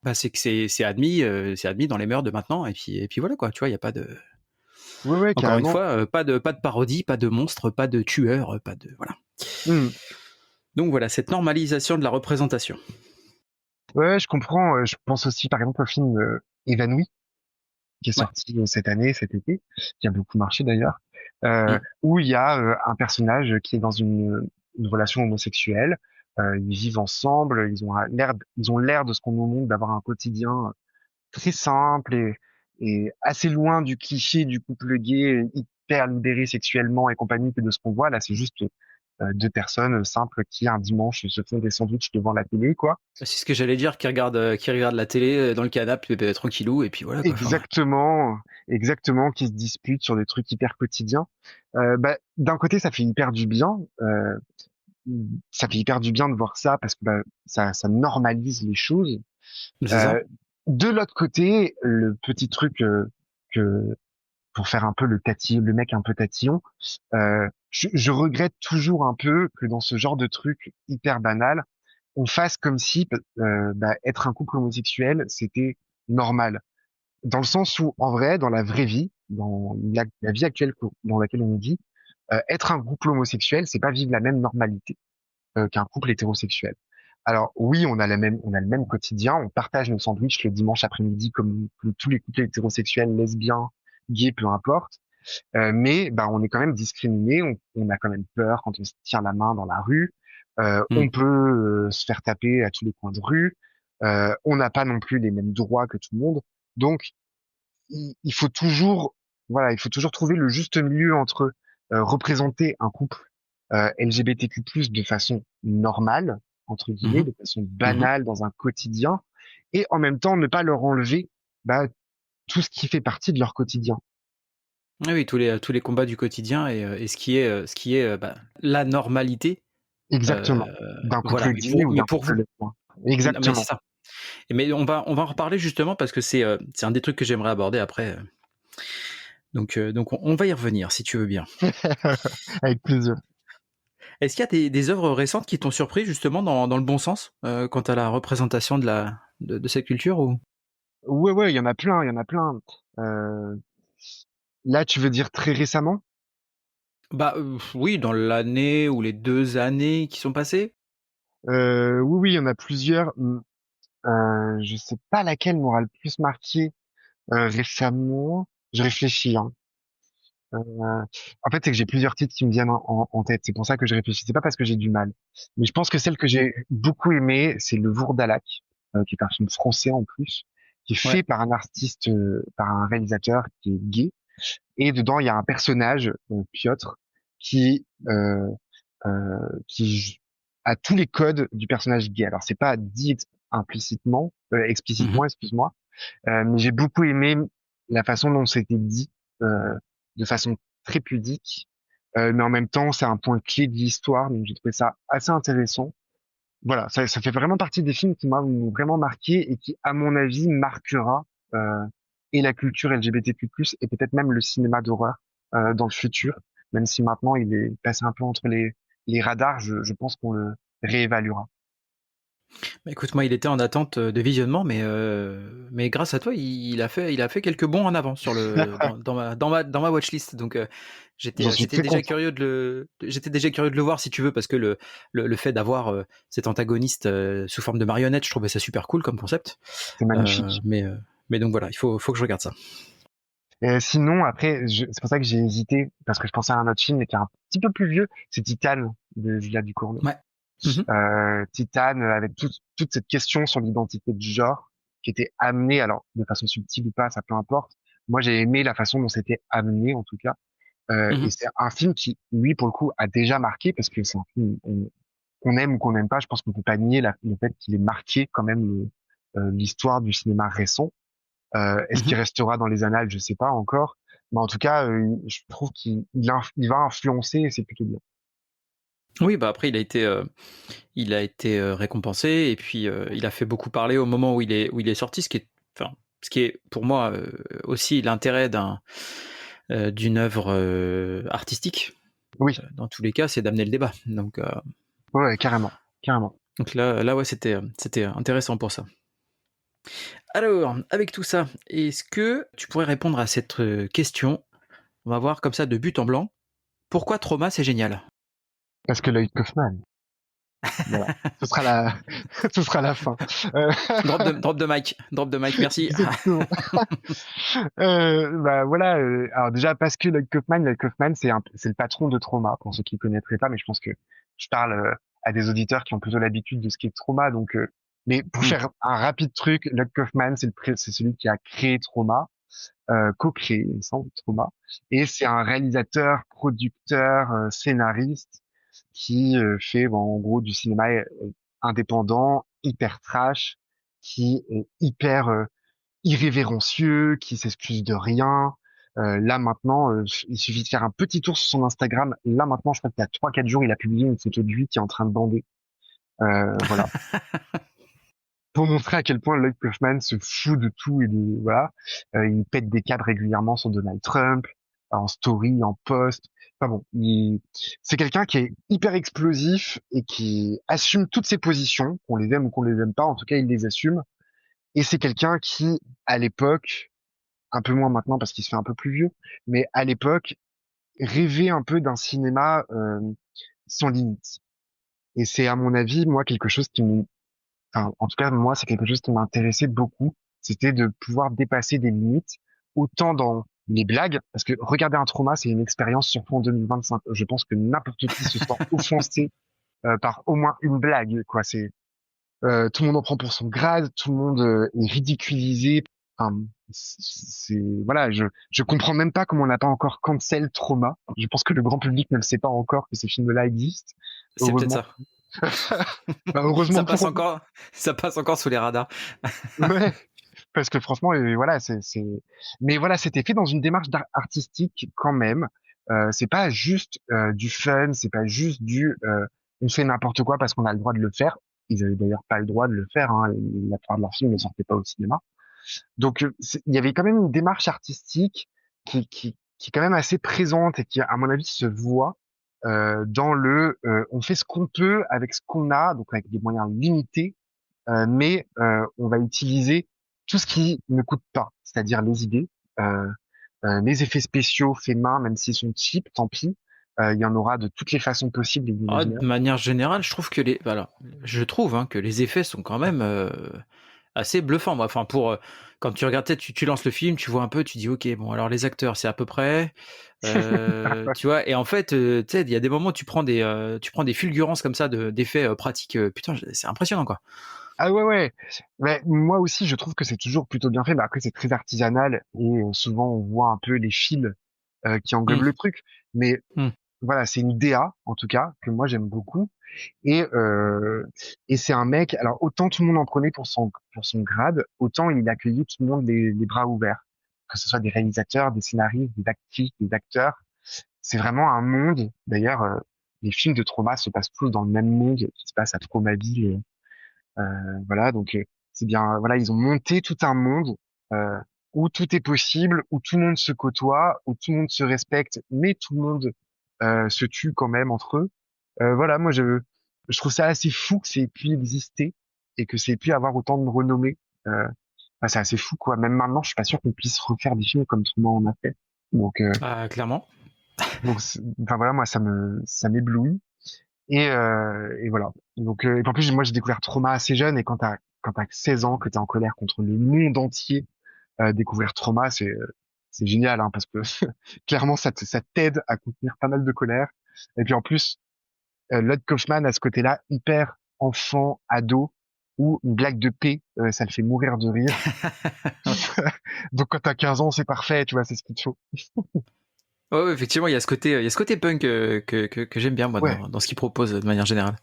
bah, c'est que c'est admis dans les mœurs de maintenant et puis voilà quoi. Tu vois, il y a pas de, Ouais, ouais, encore une carrément. fois, pas de parodie, pas de monstre, pas de tueur, pas de voilà. Mhm. Donc voilà, cette normalisation de la représentation. Ouais, ouais, je comprends. Je pense aussi, par exemple, au film Évanoui, qui est Ouais. sorti cette année, cet été, qui a beaucoup marché d'ailleurs, Mm. où il y a un personnage qui est dans une relation homosexuelle. Ils vivent ensemble, ils ont l'air de ce qu'on nous montre d'avoir un quotidien très simple et assez loin du cliché du couple gay hyper libéré sexuellement et compagnie que de ce qu'on voit. Là, c'est juste deux personnes simples qui un dimanche se font des sandwichs devant la télé, quoi. C'est ce que j'allais dire, qui regarde la télé dans le canapé, tranquillou, et puis voilà quoi. Enfin, Exactement, exactement, qui se disputent sur des trucs hyper quotidiens. Bah, d'un côté, ça fait hyper du bien. Ça fait hyper du bien de voir ça parce que bah, ça normalise les choses. c'est ça. Euh, de l'autre côté, le petit truc que pour faire un peu le mec un peu tatillon, je regrette toujours un peu que dans ce genre de truc hyper banal, on fasse comme si bah, être un couple homosexuel, c'était normal. Dans le sens où, en vrai, dans la vraie vie, dans la vie actuelle dans laquelle on vit, être un couple homosexuel, c'est pas vivre la même normalité qu'un couple hétérosexuel. Alors oui, on a le même quotidien, on partage nos sandwichs le dimanche après-midi comme tous les couples hétérosexuels, lesbiens, gays, peu importe. Mais bah, on est quand même discriminé, on a quand même peur quand on se tient la main dans la rue. On Mm. peut se faire taper à tous les coins de rue. On n'a pas non plus les mêmes droits que tout le monde. Donc il faut toujours, voilà, il faut toujours trouver le juste milieu entre représenter un couple LGBTQ+ de façon normale, entre guillemets, Mhm. de façon Mhm. banale dans un quotidien, et en même temps ne pas leur enlever bah, tout ce qui fait partie de leur quotidien. Ah oui, tous les combats du quotidien et ce qui est bah, la normalité. Exactement. euh, D'un voilà, couple mais gay pour, ou mais d'un pour couple vous. lesbien. Mais c'est Exactement. ça. Mais on va en reparler justement parce que c'est un des trucs que j'aimerais aborder après. Donc on va y revenir si tu veux bien. Avec plaisir. Est-ce qu'il y a des œuvres récentes qui t'ont surpris justement dans le bon sens quant à la représentation de cette culture ou... Ouais, il y en a plein, il y en a plein. Euh, Là, tu veux dire très récemment? Bah oui, dans l'année ou les 2 années qui sont passées. Oui, il y en a plusieurs. Je sais pas laquelle m'aura le plus marqué récemment. Je réfléchis, hein. En fait, c'est que j'ai plusieurs titres qui me viennent en tête. C'est pour ça que je réfléchis. C'est pas parce que j'ai du mal. Mais je pense que celle que j'ai beaucoup aimée, c'est Le Vourdalac, qui est un film français en plus, qui est Ouais. fait par un artiste, par un réalisateur qui est gay. Et dedans, il y a un personnage, Piotr, qui euh, qui a tous les codes du personnage gay. Alors, c'est pas dit implicitement, Mhm. explicitement, excuse-moi, mais j'ai beaucoup aimé la façon dont c'était dit, euh, de façon très pudique, mais en même temps, c'est un point clé de l'histoire, donc j'ai trouvé ça assez intéressant. Voilà, ça fait vraiment partie des films qui m'ont vraiment marqué et qui, à mon avis, marquera et la culture LGBTQ+, et peut-être même le cinéma d'horreur dans le futur, même si maintenant il est passé un peu entre les radars, je pense qu'on le réévaluera. Bah, écoute, moi, il était en attente de visionnement, mais grâce à toi, il a fait quelques bons en avant dans ma watchlist. Donc, J'en suis très content. j'étais déjà curieux de le voir, si tu veux, parce que le fait d'avoir cet antagoniste sous forme de marionnette, je trouvais ça super cool comme concept. C'est Euh, magnifique. mais, euh, mais donc voilà, faut que je regarde ça. Sinon, après, c'est pour ça que j'ai hésité, parce que je pensais à un autre film, mais qui est un petit peu plus vieux, c'est Titane, de Julia Ducournau. Ouais. Mhm. Titane, avec toute cette question sur l'identité de genre, qui était amenée, alors, de façon subtile ou pas, ça peu importe. Moi, j'ai aimé la façon dont c'était amené, en tout cas. Et Mhm. c'est un film qui, lui, pour le coup, a déjà marqué, parce que c'est un film qu'on aime ou qu'on n'aime pas, je pense qu'on peut pas nier le fait qu'il ait marqué quand même l'histoire du cinéma récent. Est-ce qu'il Mhm. restera dans les annales? Je sais pas encore. Mais en tout cas, je trouve qu'il va influencer et c'est plutôt bien. Oui, bah après, il a été récompensé et puis il a fait beaucoup parler au moment où il est sorti, ce qui est pour moi aussi l'intérêt d'une œuvre artistique. Oui, Dans tous les cas, c'est d'amener le débat. ouais, carrément, carrément. Donc là ouais, c'était intéressant pour ça. Alors, avec tout ça, est-ce que tu pourrais répondre à cette question? On va voir comme ça de but en blanc. Pourquoi Trauma, c'est génial? Parce que Lloyd Kaufman, voilà, ce sera la, ce sera la fin. Euh, Drop de mic, merci. Exactement. Bah voilà. Alors déjà parce que Lloyd Kaufman, c'est le patron de Trauma pour ceux qui connaîtraient pas, mais je pense que je parle à des auditeurs qui ont plutôt l'habitude de ce qu'est Trauma, donc. Mais pour Hmm. faire un rapide truc, Lloyd Kaufman, c'est celui qui a créé Trauma, co-créé, il me semble, Trauma, et c'est un réalisateur, producteur, scénariste qui fait bon, en gros du cinéma indépendant, hyper trash, qui est hyper irrévérencieux, qui s'excuse de rien. Là maintenant, il suffit de faire un petit tour sur son Instagram. Là maintenant, je crois qu'il y a 3 4 jours, il a publié une photo de lui qui est en train de bander. Voilà. Pour montrer à quel point Lloyd Kaufman se fout de tout et de voilà. Il pète des câbles régulièrement sur Donald Trump, en story, en post. Enfin bon, c'est quelqu'un qui est hyper explosif et qui assume toutes ses positions, qu'on les aime ou qu'on les aime pas. En tout cas, il les assume. Et c'est quelqu'un qui, à l'époque, un peu moins maintenant parce qu'il se fait un peu plus vieux, mais à l'époque, rêvait un peu d'un cinéma sans limite. Et c'est à mon avis, moi, quelque chose enfin, en tout cas, moi, c'est quelque chose qui m'intéressait beaucoup. C'était de pouvoir dépasser des limites, autant dans les blagues, parce que regarder un trauma, c'est une expérience, surtout en 2025. Je pense que n'importe qui se sent offensé par au moins une blague, quoi. Tout le monde en prend pour son grade, tout le monde est ridiculisé. Enfin, voilà, je comprends même pas comment on n'a pas encore cancel Trauma. Je pense que le grand public ne le sait pas encore que ces films-là existent. C'est peut-être Heureusement, ça. bah, heureusement Ça pour passe eux. encore, ça passe encore sous les radars. Ouais, parce que franchement, voilà, mais voilà, c'était fait dans une démarche artistique quand même. C'est pas juste du fun, c'est pas juste on fait n'importe quoi parce qu'on a le droit de le faire. Ils avaient d'ailleurs pas le droit de le faire, hein. La plupart de leurs films ne sortaient pas au cinéma. Donc, il y avait quand même une démarche artistique qui qui est quand même assez présente et qui, à mon avis, se voit dans on fait ce qu'on peut avec ce qu'on a, donc avec des moyens limités, mais on va utiliser tout ce qui ne coûte pas, c'est-à-dire les idées, euh, les effets spéciaux faits main, même s'ils sont cheap, tant pis. Il y en aura de toutes les façons possibles et Ah, de imaginables. manière générale, je trouve hein, que les effets sont quand même assez bluffants. Moi. Enfin, quand tu regardes, tu lances le film, tu vois un peu, tu dis ok, bon, alors les acteurs, c'est à peu près, tu vois. Et en fait, tu sais, il y a des moments où tu prends des fulgurances comme ça d'effets pratiques. Putain, c'est impressionnant quoi. Ah ouais, ouais. Mais moi aussi, je trouve que c'est toujours plutôt bien fait. Mais après, c'est très artisanal et souvent on voit un peu les fils qui englobent Hmm, le truc. Mais hmm. voilà, c'est une DA en tout cas que moi j'aime beaucoup. Et c'est un mec. Alors autant tout le monde en prenait pour son grade, autant il accueillait tout le monde les bras ouverts. Que ce soit des réalisateurs, des scénaristes, des actrices, des acteurs. C'est vraiment un monde. D'ailleurs, les films de Trauma se passent tous dans le même monde qui se passe à Traumaville. Voilà, donc c'est bien. Voilà, ils ont monté tout un monde euh, où tout est possible, où tout le monde se côtoie, où tout le monde se respecte, mais tout le monde se tue quand même entre eux. Voilà, moi je trouve ça assez fou que c'est pu exister et que c'est pu avoir autant de renommée. Enfin, c'est assez fou quoi. Même maintenant, je suis pas sûr qu'on puisse refaire des films comme Truman en a fait. Donc Ah, clairement. enfin voilà, moi ça m'éblouit. Et voilà. Donc, et en plus, moi, j'ai découvert Trauma assez jeune, et quand t'as 16 ans, que t'es en colère contre le monde entier, découvrir Trauma, c'est génial, hein, parce que clairement, ça t'aide à contenir pas mal de colère. Et puis en plus, Lloyd Kaufman a ce côté-là hyper enfant, ado, où une blague de paix, ça le fait mourir de rire. Donc quand t'as 15 ans, c'est parfait, tu vois, c'est ce qu'il te faut. Ouais, ouais, effectivement, il y a ce côté punk que j'aime bien moi Ouais. dans ce qu'il propose de manière générale.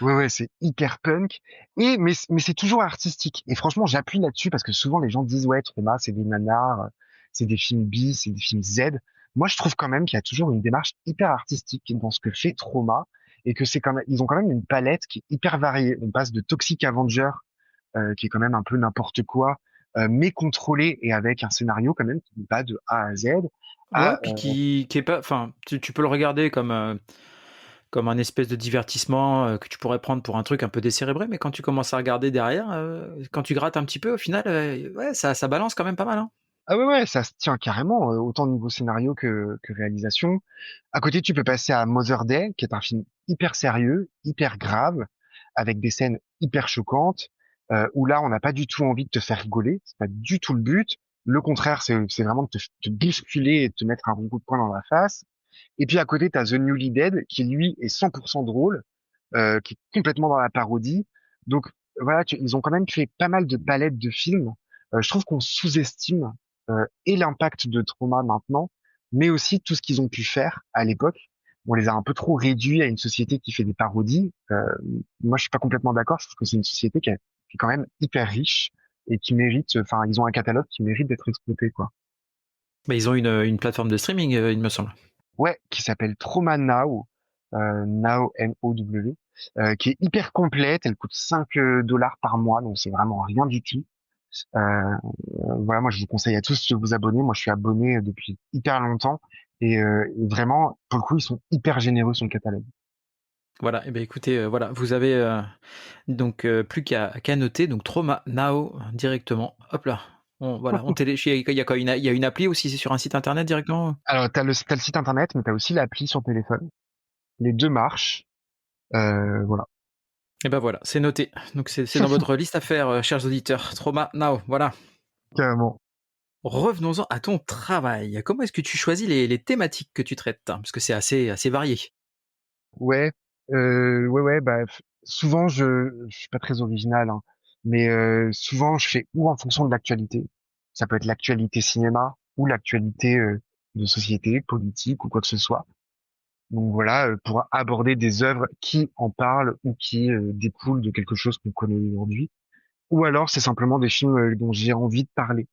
Ouais, ouais, c'est hyper punk. Mais c'est toujours artistique. Et franchement, j'appuie là-dessus parce que souvent les gens disent, ouais, Trauma, c'est des nanars, c'est des films B, c'est des films Z. Moi, je trouve quand même qu'il y a toujours une démarche hyper artistique dans ce que fait Trauma et que c'est quand même, ils ont quand même une palette qui est hyper variée. On passe de Toxic Avenger, qui est quand même un peu n'importe quoi, mais contrôlé et avec un scénario quand même qui va de A à Z Ouais, à, puis qui est pas, enfin, tu peux le regarder comme un espèce de divertissement que tu pourrais prendre pour un truc un peu décérébré, mais quand tu commences à regarder derrière, quand tu grattes un petit peu, au final, ouais, ça balance quand même pas mal. Hein. ah ouais, ouais, ça se tient carrément, autant niveau scénario que réalisation. À côté, tu peux passer à Mother Day, qui est un film hyper sérieux, hyper grave, avec des scènes hyper choquantes, où là, on n'a pas du tout envie de te faire rigoler, c'est pas du tout le but. Le contraire, c'est vraiment de te bousculer et de te mettre un bon coup de poing dans la face. Et puis à côté, t'as The Newly Dead, qui lui est 100% drôle, qui est complètement dans la parodie. Donc voilà, ils ont quand même fait pas mal de palettes de films. Je trouve qu'on sous-estime et l'impact de Trauma maintenant, mais aussi tout ce qu'ils ont pu faire à l'époque. On les a un peu trop réduits à une société qui fait des parodies. Moi, je suis pas complètement d'accord. Je trouve que c'est une société qui est quand même hyper riche et qui mérite, enfin, ils ont un catalogue qui mérite d'être exploité, quoi. Mais ils ont une plateforme de streaming, il me semble. Ouais, qui s'appelle Trauma Now, Now Now, qui est hyper complète. Elle coûte 5 dollars par mois, donc c'est vraiment rien du tout. Voilà, moi je vous conseille à tous de vous abonner. Moi je suis abonné depuis hyper longtemps et vraiment, pour le coup, ils sont hyper généreux sur le catalogue. Voilà, et ben écoutez, voilà, vous avez donc plus qu'à noter, donc Trauma Now directement. Hop là. Voilà, on télécharge. Il y a quoi, il y a une appli aussi, c'est sur un site internet directement? Alors t'as le site internet, mais t'as aussi l'appli sur téléphone. Les deux marchent. Voilà. Et ben voilà, c'est noté. Donc c'est dans votre liste à faire, chers auditeurs. Trauma Now, voilà. Carrément. Revenons-en à ton travail. Comment est-ce que tu choisis les thématiques que tu traites? Parce que c'est assez varié. Ouais, ouais, bah souvent je suis pas très original, hein, mais souvent je fais ou en fonction de l'actualité. Ça peut être l'actualité cinéma ou l'actualité de société, politique ou quoi que ce soit. Donc voilà, pour aborder des œuvres qui en parlent ou qui découlent de quelque chose qu'on connaît aujourd'hui. Ou alors c'est simplement des films dont j'ai envie de parler.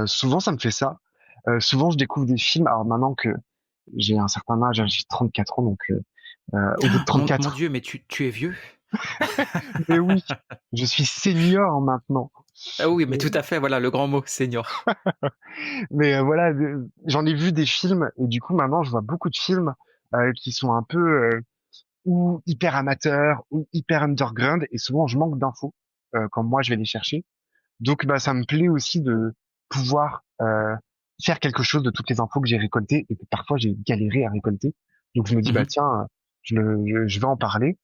Souvent ça me fait ça. Souvent je découvre des films. Alors maintenant que j'ai un certain âge, hein, j'ai 34 ans, donc au bout de Mon 34 Dieu, mais tu es vieux? mais oui, je suis senior maintenant. Ah oui, mais tout à fait, voilà, le grand mot, senior. Mais voilà, j'en ai vu des films et du coup maintenant je vois beaucoup de films qui sont un peu ou hyper amateurs ou hyper underground et souvent je manque d'infos quand moi je vais les chercher. Donc bah ça me plaît aussi de pouvoir faire quelque chose de toutes les infos que j'ai récoltées et que parfois j'ai galéré à récolter. Donc je me dis bah Mmh. tiens, je vais en parler.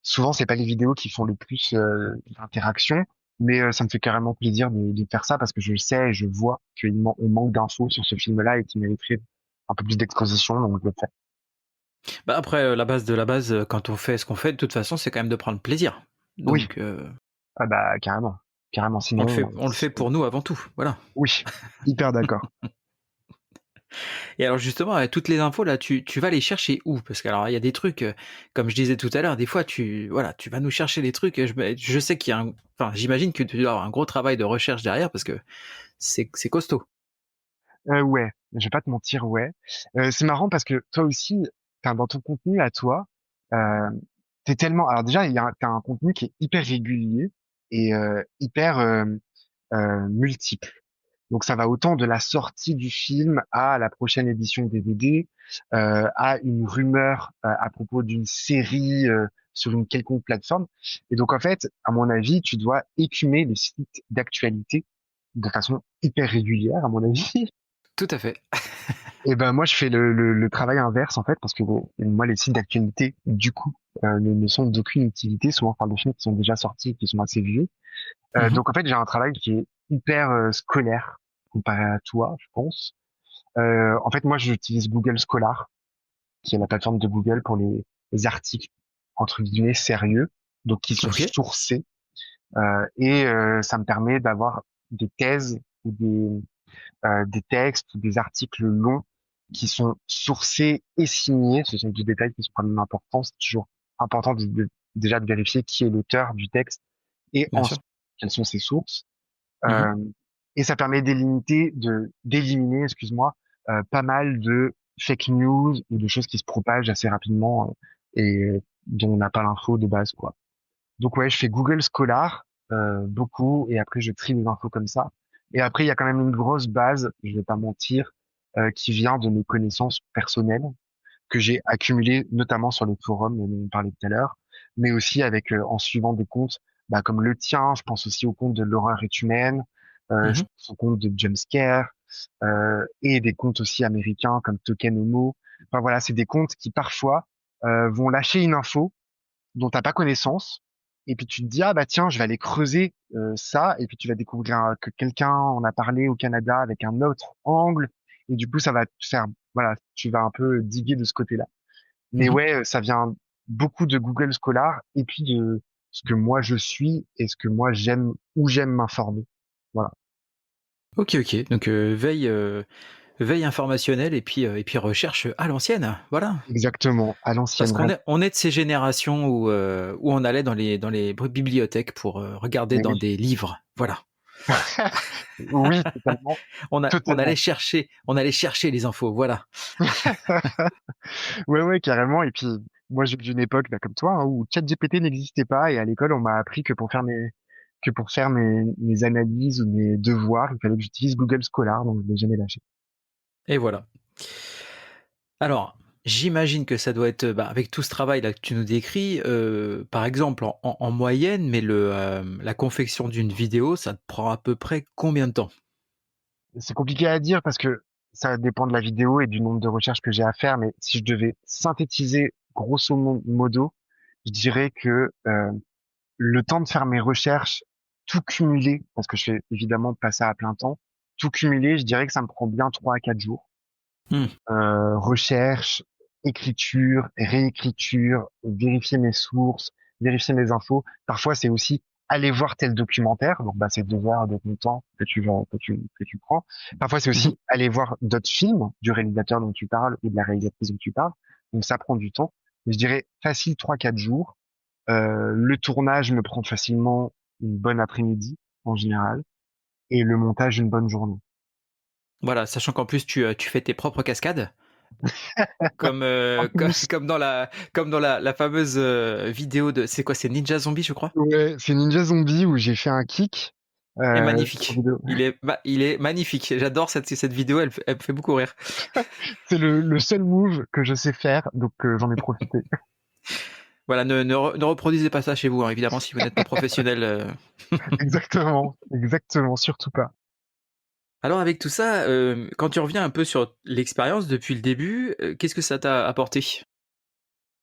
Souvent c'est pas les vidéos qui font le plus d'interaction, mais ça me fait carrément plaisir de faire ça parce que je sais et je vois on manque d'infos sur ce film-là et qu'il mériterait un peu plus d'exposition, donc je le fais. Bah, après, la base de la base, quand on fait ce qu'on fait, de toute façon, c'est quand même de prendre plaisir. Oui, Donc, ah bah carrément, carrément. Sinon, on le fait pour nous avant tout, voilà. oui, hyper d'accord. Et alors justement, toutes les infos là, tu vas les chercher où? Parce que alors il y a des trucs, comme je disais tout à l'heure, des fois tu vas nous chercher des trucs et je sais qu'il y a enfin, j'imagine que tu dois avoir un gros travail de recherche derrière parce que c'est costaud. Ouais, je vais pas te mentir, ouais. C'est marrant parce que toi aussi, enfin, dans ton contenu à toi, euh, t'es tellement. Alors déjà, t'as un contenu qui est hyper régulier et hyper multiple. Donc ça va autant de la sortie du film à la prochaine édition DVD, à une rumeur à propos d'une série sur une quelconque plateforme. Et donc en fait, à mon avis, tu dois écumer les sites d'actualité de façon hyper régulière, à mon avis. Tout à fait. Et ben moi je fais le travail inverse en fait parce que bon, moi les sites d'actualité du coup ne sont d'aucune utilité. Souvent on parle de films qui sont déjà sortis, qui sont assez vieux. Mmh. Donc en fait j'ai un travail qui est hyper scolaire comparé à toi, je pense. En fait moi j'utilise Google Scholar, qui est la plateforme de Google pour les articles entre guillemets sérieux, donc qui sont OK. sourcés. Et ça me permet d'avoir des thèses ou des textes ou des articles longs qui sont sourcés et signés. Ce sont des détails qui sont quand même importants. C'est toujours important déjà de vérifier qui est l'auteur du texte et Bien sûr. ensuite quelles sont ses sources. Mmh. Euh, et ça permet d'éliminer, excuse-moi, pas mal de fake news ou de choses qui se propagent assez rapidement et dont on n'a pas l'info de base, quoi. Donc ouais, je fais Google Scholar beaucoup et après je trie les infos comme ça. Et après il y a quand même une grosse base, je vais pas mentir, qui vient de mes connaissances personnelles que j'ai accumulées notamment sur les forums dont on parlait tout à l'heure, mais aussi avec en suivant des comptes bah, comme le tien. Je pense aussi au compte de L'horreur est humaine, je Mmh. pense au compte de Jumpscare et des comptes aussi américains comme Token Homo. Enfin voilà, c'est des comptes qui parfois vont lâcher une info dont t'as pas connaissance, et puis tu te dis ah bah tiens je vais aller creuser ça, et puis tu vas découvrir que quelqu'un en a parlé au Canada avec un autre angle, et du coup ça va te faire voilà, tu vas un peu diguer de ce côté-là. Mais Mmh. ouais, ça vient beaucoup de Google Scholar et puis de ce que moi je suis et ce que moi j'aime, où j'aime m'informer. Voilà, OK, OK. Donc, veille informationnelle et puis recherche à l'ancienne, voilà. exactement, à Parce l'ancienne. qu'on est de ces générations où on allait dans les bibliothèques pour, regarder Mais dans oui, des livres, voilà. oui, totalement, totalement. On allait chercher les infos, voilà. Ouais, ouais, carrément. Et puis, moi, j'ai d'une époque, bah, comme toi, hein, où ChatGPT n'existait pas. Et à l'école, on m'a appris que pour faire mes analyses ou mes devoirs, il fallait que j'utilise Google Scholar. Donc, je l'ai jamais lâché. Et voilà. Alors, j'imagine que ça doit être, bah, avec tout ce travail-là que tu nous décris, par exemple en moyenne, mais la confection d'une vidéo, ça te prend à peu près combien de temps? C'est compliqué à dire parce que ça dépend de la vidéo et du nombre de recherches que j'ai à faire. Mais si je devais synthétiser grosso modo, je dirais que, le temps de faire mes recherches, tout cumulé, parce que je fais évidemment pas ça à plein temps, tout cumulé, je dirais que ça me prend bien 3 à 4 jours. Mmh. Recherche, écriture, réécriture, vérifier mes sources, vérifier mes infos. Parfois, c'est aussi aller voir tel documentaire. Donc, bah, c'est 2 heures de ton temps que tu prends. Parfois, c'est Mmh. aussi aller voir d'autres films du réalisateur dont tu parles ou de la réalisatrice dont tu parles. Donc, ça prend du temps. Mais je dirais facile 3 à 4 jours. Le tournage me prend facilement une bonne après-midi, en général. Et le montage, une bonne journée. Voilà, sachant qu'en plus tu fais tes propres cascades, comme, En plus, comme dans la fameuse, vidéo de c'est quoi? C'est Ninja Zombie, je crois? ouais, c'est Ninja Zombie où j'ai fait un kick. Et sur magnifique. vidéo. Il est magnifique. J'adore cette vidéo, elle me fait beaucoup rire. C'est le seul move que je sais faire, donc j'en ai profité. Voilà, ne reproduisez pas ça chez vous, hein, évidemment, si vous n'êtes pas professionnel. Exactement, surtout pas. Alors avec tout ça, quand tu reviens un peu sur l'expérience depuis le début, qu'est-ce que ça t'a apporté?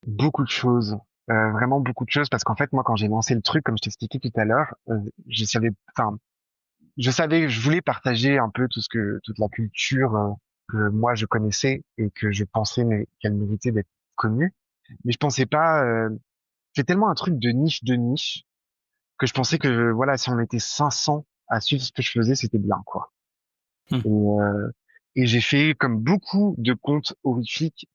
Beaucoup de choses, vraiment beaucoup de choses, parce qu'en fait, moi, quand j'ai lancé le truc, comme je t'expliquais tout à l'heure, je voulais partager un peu toute la culture que moi je connaissais et que je pensais qu'elle méritait d'être connue. Mais je pensais pas, c'est tellement un truc de niche, que je pensais que voilà, si on était 500 à suivre ce que je faisais, c'était bien, quoi. Mmh. Et j'ai fait comme beaucoup de comptes horrifiques.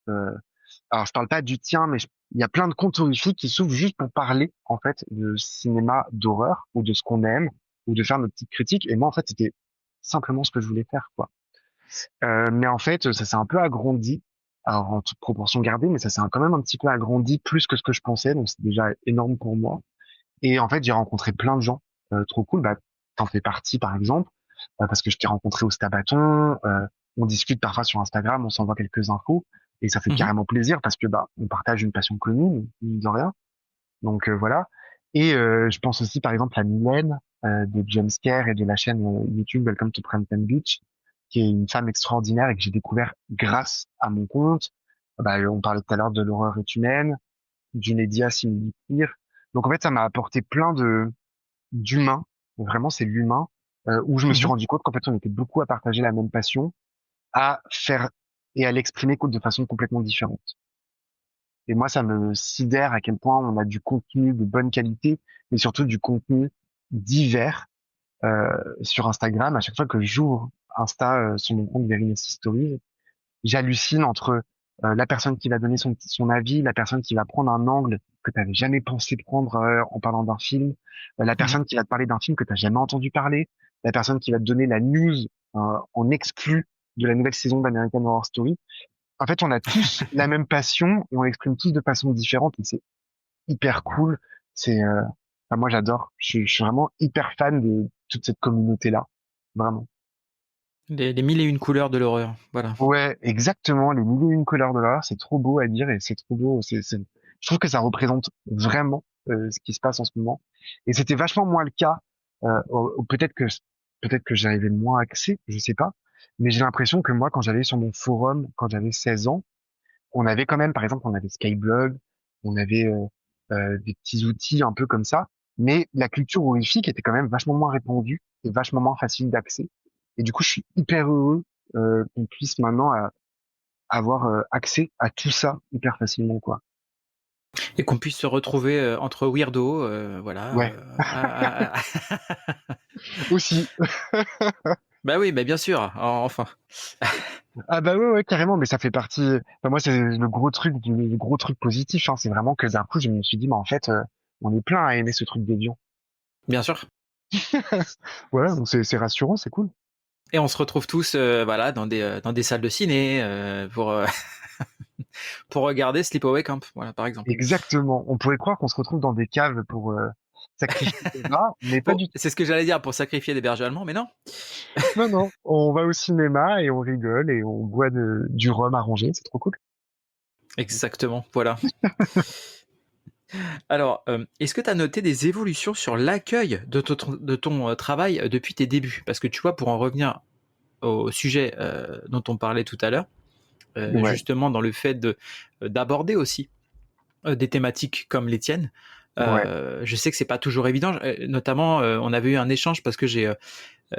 Alors je parle pas du tien, mais il y a plein de comptes horrifiques qui s'ouvrent juste pour parler en fait de cinéma d'horreur ou de ce qu'on aime ou de faire notre petite critique. Et moi en fait c'était simplement ce que je voulais faire, quoi. Mais en fait ça s'est un peu agrandi. Alors en toute proportion gardée, mais ça s'est quand même un petit peu agrandi plus que ce que je pensais. Donc c'est déjà énorme pour moi. Et en fait j'ai rencontré plein de gens trop cool. Bah t'en fais partie par exemple parce que je t'ai rencontré au Stabaton. On discute parfois sur Instagram, on s'envoie quelques infos et ça fait Mmh. carrément plaisir parce que bah on partage une passion commune, mine de rien. Donc voilà. Et je pense aussi par exemple à Mylène de Jumpscare et de la chaîne YouTube Welcome to Time Beach, qui est une femme extraordinaire et que j'ai découvert grâce à mon compte. Bah, on parlait tout à l'heure de l'horreur est humaine, du média simili queer. Donc en fait ça m'a apporté plein de d'humain. Vraiment c'est l'humain où je me suis Mmh. rendu compte qu'en fait on était beaucoup à partager la même passion, à faire et à l'exprimer de façon complètement différente. Et moi, ça me sidère à quel point on a du contenu de bonne qualité, mais surtout du contenu divers sur Instagram. À chaque fois que j'ouvre Insta sur mon compte Verinessy Stories, j'hallucine entre la personne qui va donner son avis, la personne qui va prendre un angle que tu n'avais jamais pensé prendre en parlant d'un film, la Mmh. personne qui va te parler d'un film que tu n'as jamais entendu parler, la personne qui va te donner la news en exclu de la nouvelle saison d'American Horror Story. En fait, on a tous la même passion et on l'exprime tous de façon différente et c'est hyper cool. C'est, enfin, moi j'adore. Je suis vraiment hyper fan de toute cette communauté-là, vraiment. Les mille et une couleurs de l'horreur, voilà. Ouais, exactement. Les mille et une couleurs de l'horreur, c'est trop beau à dire et c'est trop beau. Je trouve que ça représente vraiment ce qui se passe en ce moment. Et c'était vachement moins le cas. Peut-être que j'avais moins accès, je sais pas. Mais j'ai l'impression que moi, quand j'allais sur mon forum, quand j'avais 16 ans, on avait quand même, par exemple, on avait Skyblog, on avait des petits outils un peu comme ça, mais la culture horrifique était quand même vachement moins répandue et vachement moins facile d'accès. Et du coup, je suis hyper heureux qu'on puisse maintenant avoir accès à tout ça hyper facilement, quoi. Et qu'on puisse se retrouver entre weirdos, voilà. Ouais, aussi. Bah oui, bah bien sûr, enfin. Ah bah ouais, ouais, carrément, mais ça fait partie. Enfin, moi, c'est le gros truc positif. Hein, c'est vraiment que d'un coup, je me suis dit, mais en fait, on est plein à aimer ce truc déviant. Bien sûr. Voilà, donc c'est rassurant, c'est cool. Et on se retrouve tous, voilà, dans des salles de ciné pour regarder Sleepaway Camp, voilà, par exemple. Exactement. On pourrait croire qu'on se retrouve dans des caves pour sacrifier des rats, mais pas du tout. C'est ce que j'allais dire pour sacrifier des bergers allemands, mais non. Non, non. On va au cinéma et on rigole et on boit du rhum arrangé. C'est trop cool. Exactement, voilà. Alors, est-ce que tu as noté des évolutions sur l'accueil de ton travail depuis tes débuts? Parce que tu vois, pour en revenir au sujet dont on parlait tout à l'heure, Ouais, justement dans le fait d'aborder aussi des thématiques comme les tiennes. ouais. Je sais que c'est pas toujours évident. Notamment, on avait eu un échange parce que j'ai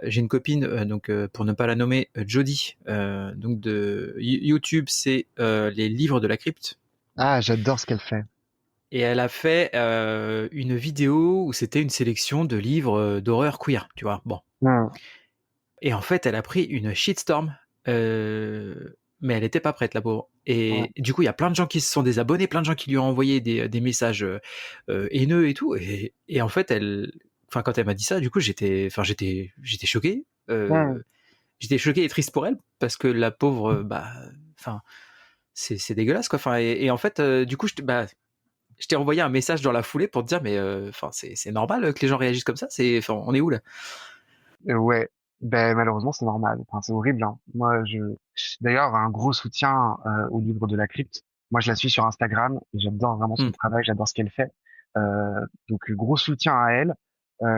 une copine, donc pour ne pas la nommer, Jodie, donc de YouTube, c'est les livres de la crypte. Ah, j'adore ce qu'elle fait. Et elle a fait une vidéo où c'était une sélection de livres d'horreur queer, tu vois. Bon. Hmm. Et en fait, elle a pris une shitstorm, mais elle n'était pas prête, la pauvre. Ouais. Et du coup, il y a plein de gens qui se sont désabonnés, plein de gens qui lui ont envoyé des messages haineux et tout. Et en fait, enfin, quand elle m'a dit ça, du coup, j'étais choqué. Hmm. J'étais choqué et triste pour elle parce que la pauvre, bah, enfin, c'est dégueulasse, quoi. Enfin, et en fait, du coup, je t'ai envoyé un message dans la foulée pour te dire, mais enfin, c'est normal que les gens réagissent comme ça. On est où là? Ouais, ben malheureusement c'est normal. Enfin, c'est horrible, hein. D'ailleurs, un gros soutien au livre de la crypte. Moi, je la suis sur Instagram et j'adore vraiment son Hmm. travail, j'adore ce qu'elle fait. Donc gros soutien à elle.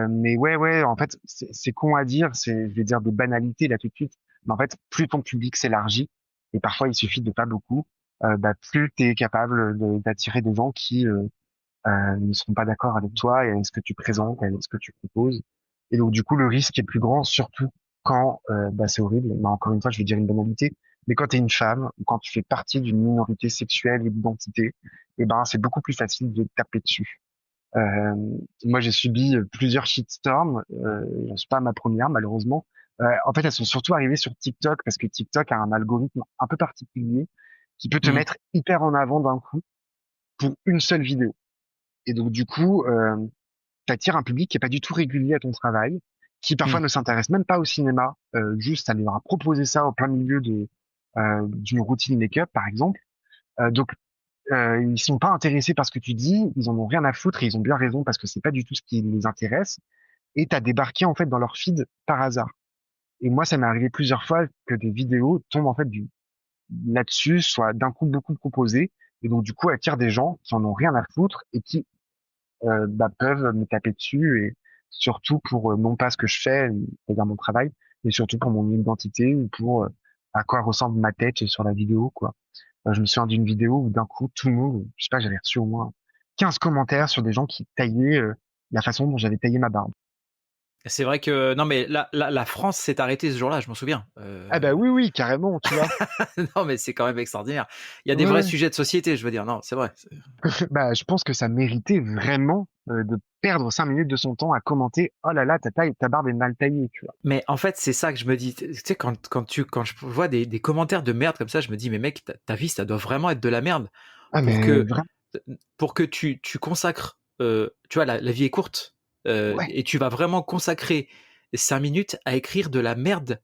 Mais ouais, en fait, c'est con à dire, je vais dire des banalités là tout de suite. Mais en fait, plus ton public s'élargit, et parfois il suffit de pas beaucoup, bah, plus tu es capable d'attirer des gens qui ne seront pas d'accord avec toi et ce que tu présentes, et ce que tu proposes. Et donc, du coup, le risque est plus grand, surtout quand, bah, c'est horrible, mais encore une fois, je vais dire une banalité, mais quand tu es une femme, ou quand tu fais partie d'une minorité sexuelle et d'identité, eh ben, c'est beaucoup plus facile de taper dessus. Euh, Moi, j'ai subi plusieurs shitstorms, j'en suis pas à ma première, malheureusement. En fait, elles sont surtout arrivées sur TikTok, parce que TikTok a un algorithme un peu particulier qui peut te Hmm. mettre hyper en avant d'un coup pour une seule vidéo. Et donc, du coup, t'attires un public qui est pas du tout régulier à ton travail, qui Hmm. parfois ne s'intéresse même pas au cinéma, juste à leur proposer ça au plein milieu d'une routine make-up, par exemple. Donc, ils sont pas intéressés par ce que tu dis, ils en ont rien à foutre et ils ont bien raison parce que c'est pas du tout ce qui les intéresse. Et t'as débarqué en fait dans leur feed par hasard. Et moi, ça m'est arrivé plusieurs fois que des vidéos tombent en fait là-dessus, soit d'un coup beaucoup proposées, et donc du coup attirent des gens qui en ont rien à foutre et qui bah, peuvent me taper dessus et surtout pour non pas ce que je fais, c'est-à-dire mon travail, mais surtout pour mon identité ou pour à quoi ressemble ma tête sur la vidéo, quoi. Je me souviens d'une vidéo où d'un coup tout le monde, je sais pas, j'avais reçu au moins 15 commentaires sur des gens qui taillaient la façon dont j'avais taillé ma barbe. C'est vrai que non, mais la France s'est arrêtée ce jour-là, je m'en souviens. Ah bah oui, carrément, tu vois. Non, mais c'est quand même extraordinaire. Il y a des Ouais, vrais ouais. sujets de société, je veux dire. Non, c'est vrai. Bah, je pense que ça méritait vraiment de perdre 5 minutes de son temps à commenter, oh là là, ta barbe est mal taillée, tu vois. Mais en fait, c'est ça que je me dis. Tu sais, quand je vois des commentaires de merde comme ça, je me dis, mais mec, ta vie, ça doit vraiment être de la merde Ah pour mais que, vraiment, tu consacres. Tu vois, la vie est courte ouais, et tu vas vraiment consacrer 5 minutes à écrire de la merde.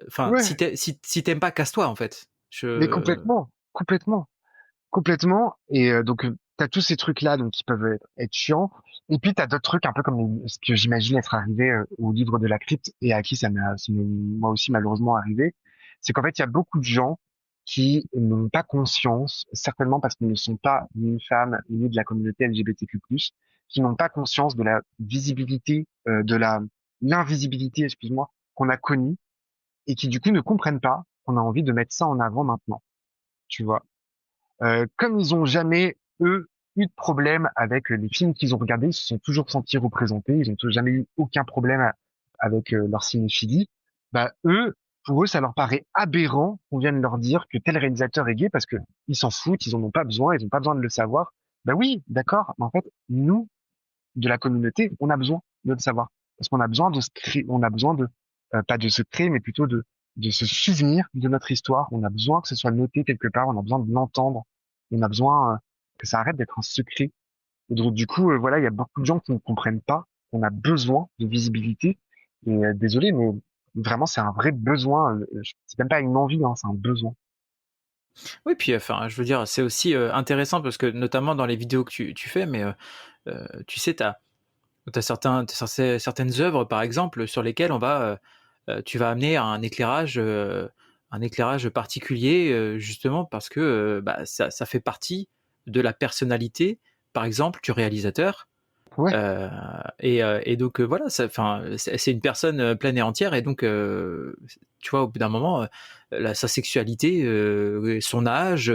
Enfin, ouais. si t'aimes pas, casse-toi, en fait. Mais Je. complètement. Et donc, t'as tous ces trucs-là donc qui peuvent être chiants. Et puis, t'as d'autres trucs un peu comme ce que j'imagine être arrivé au livre de la crypte et à qui ça m'est moi aussi malheureusement arrivé. C'est qu'en fait, il y a beaucoup de gens qui n'ont pas conscience, certainement parce qu'ils ne sont pas ni une femme ni de la communauté LGBTQ+, qui n'ont pas conscience de la visibilité, l'invisibilité, excuse-moi, qu'on a connue et qui du coup ne comprennent pas qu'on a envie de mettre ça en avant maintenant, tu vois. Comme ils ont jamais, eux, eu de problème avec les films qu'ils ont regardés, ils se sont toujours sentis représentés, ils ont jamais eu aucun problème avec leur cinéphilie, bah eux, pour eux, ça leur paraît aberrant qu'on vienne leur dire que tel réalisateur est gay parce que ils s'en foutent, ils en ont pas besoin, ils ont pas besoin de le savoir. Bah oui, d'accord, mais en fait, nous, de la communauté, on a besoin de le savoir. Parce qu'on a besoin de se créer, on a besoin de, pas de se créer, mais plutôt de se souvenir de notre histoire. On a besoin que ce soit noté quelque part, on a besoin de l'entendre. On a besoin que ça arrête d'être un secret. Et donc, du coup, voilà, il y a beaucoup de gens qui ne comprennent pas qu'on a besoin de visibilité. Et désolé, mais vraiment, c'est un vrai besoin. C'est même pas une envie, hein, c'est un besoin. Oui, puis enfin, je veux dire, c'est aussi intéressant parce que notamment dans les vidéos que tu fais, mais tu sais, certaines œuvres, par exemple, sur lesquelles tu vas amener un éclairage particulier, justement parce que bah, ça fait partie de la personnalité, par exemple, du réalisateur. Ouais, Et donc voilà, c'est une personne pleine et entière, et donc tu vois, au bout d'un moment, sa sexualité, son âge,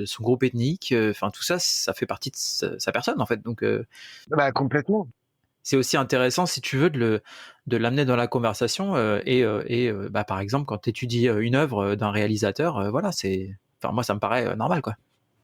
son groupe ethnique, enfin tout ça, ça fait partie de sa personne en fait. Donc bah complètement. c'est aussi intéressant, si tu veux, de l'amener dans la conversation. Bah, par exemple, quand tu étudies une œuvre d'un réalisateur, voilà, enfin, moi, ça me paraît normal, quoi.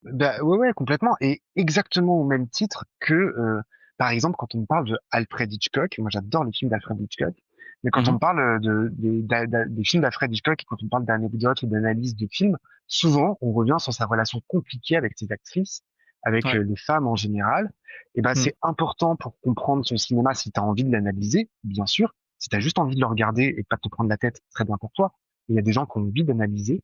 Bah, ouais, complètement. Et exactement au même titre que, par exemple, quand on parle de Alfred Hitchcock, moi j'adore les films d'Alfred Hitchcock, mais quand on Mhm. parle des films d'Alfred Hitchcock et quand on parle d'anecdotes ou d'analyses de films, souvent on revient sur sa relation compliquée avec ses actrices, avec Ouais. les femmes en général. Et ben Mm. c'est important pour comprendre son cinéma si tu as envie de l'analyser, bien sûr. Si tu as juste envie de le regarder et pas de te prendre la tête, très bien pour toi. Il y a des gens qui ont envie d'analyser.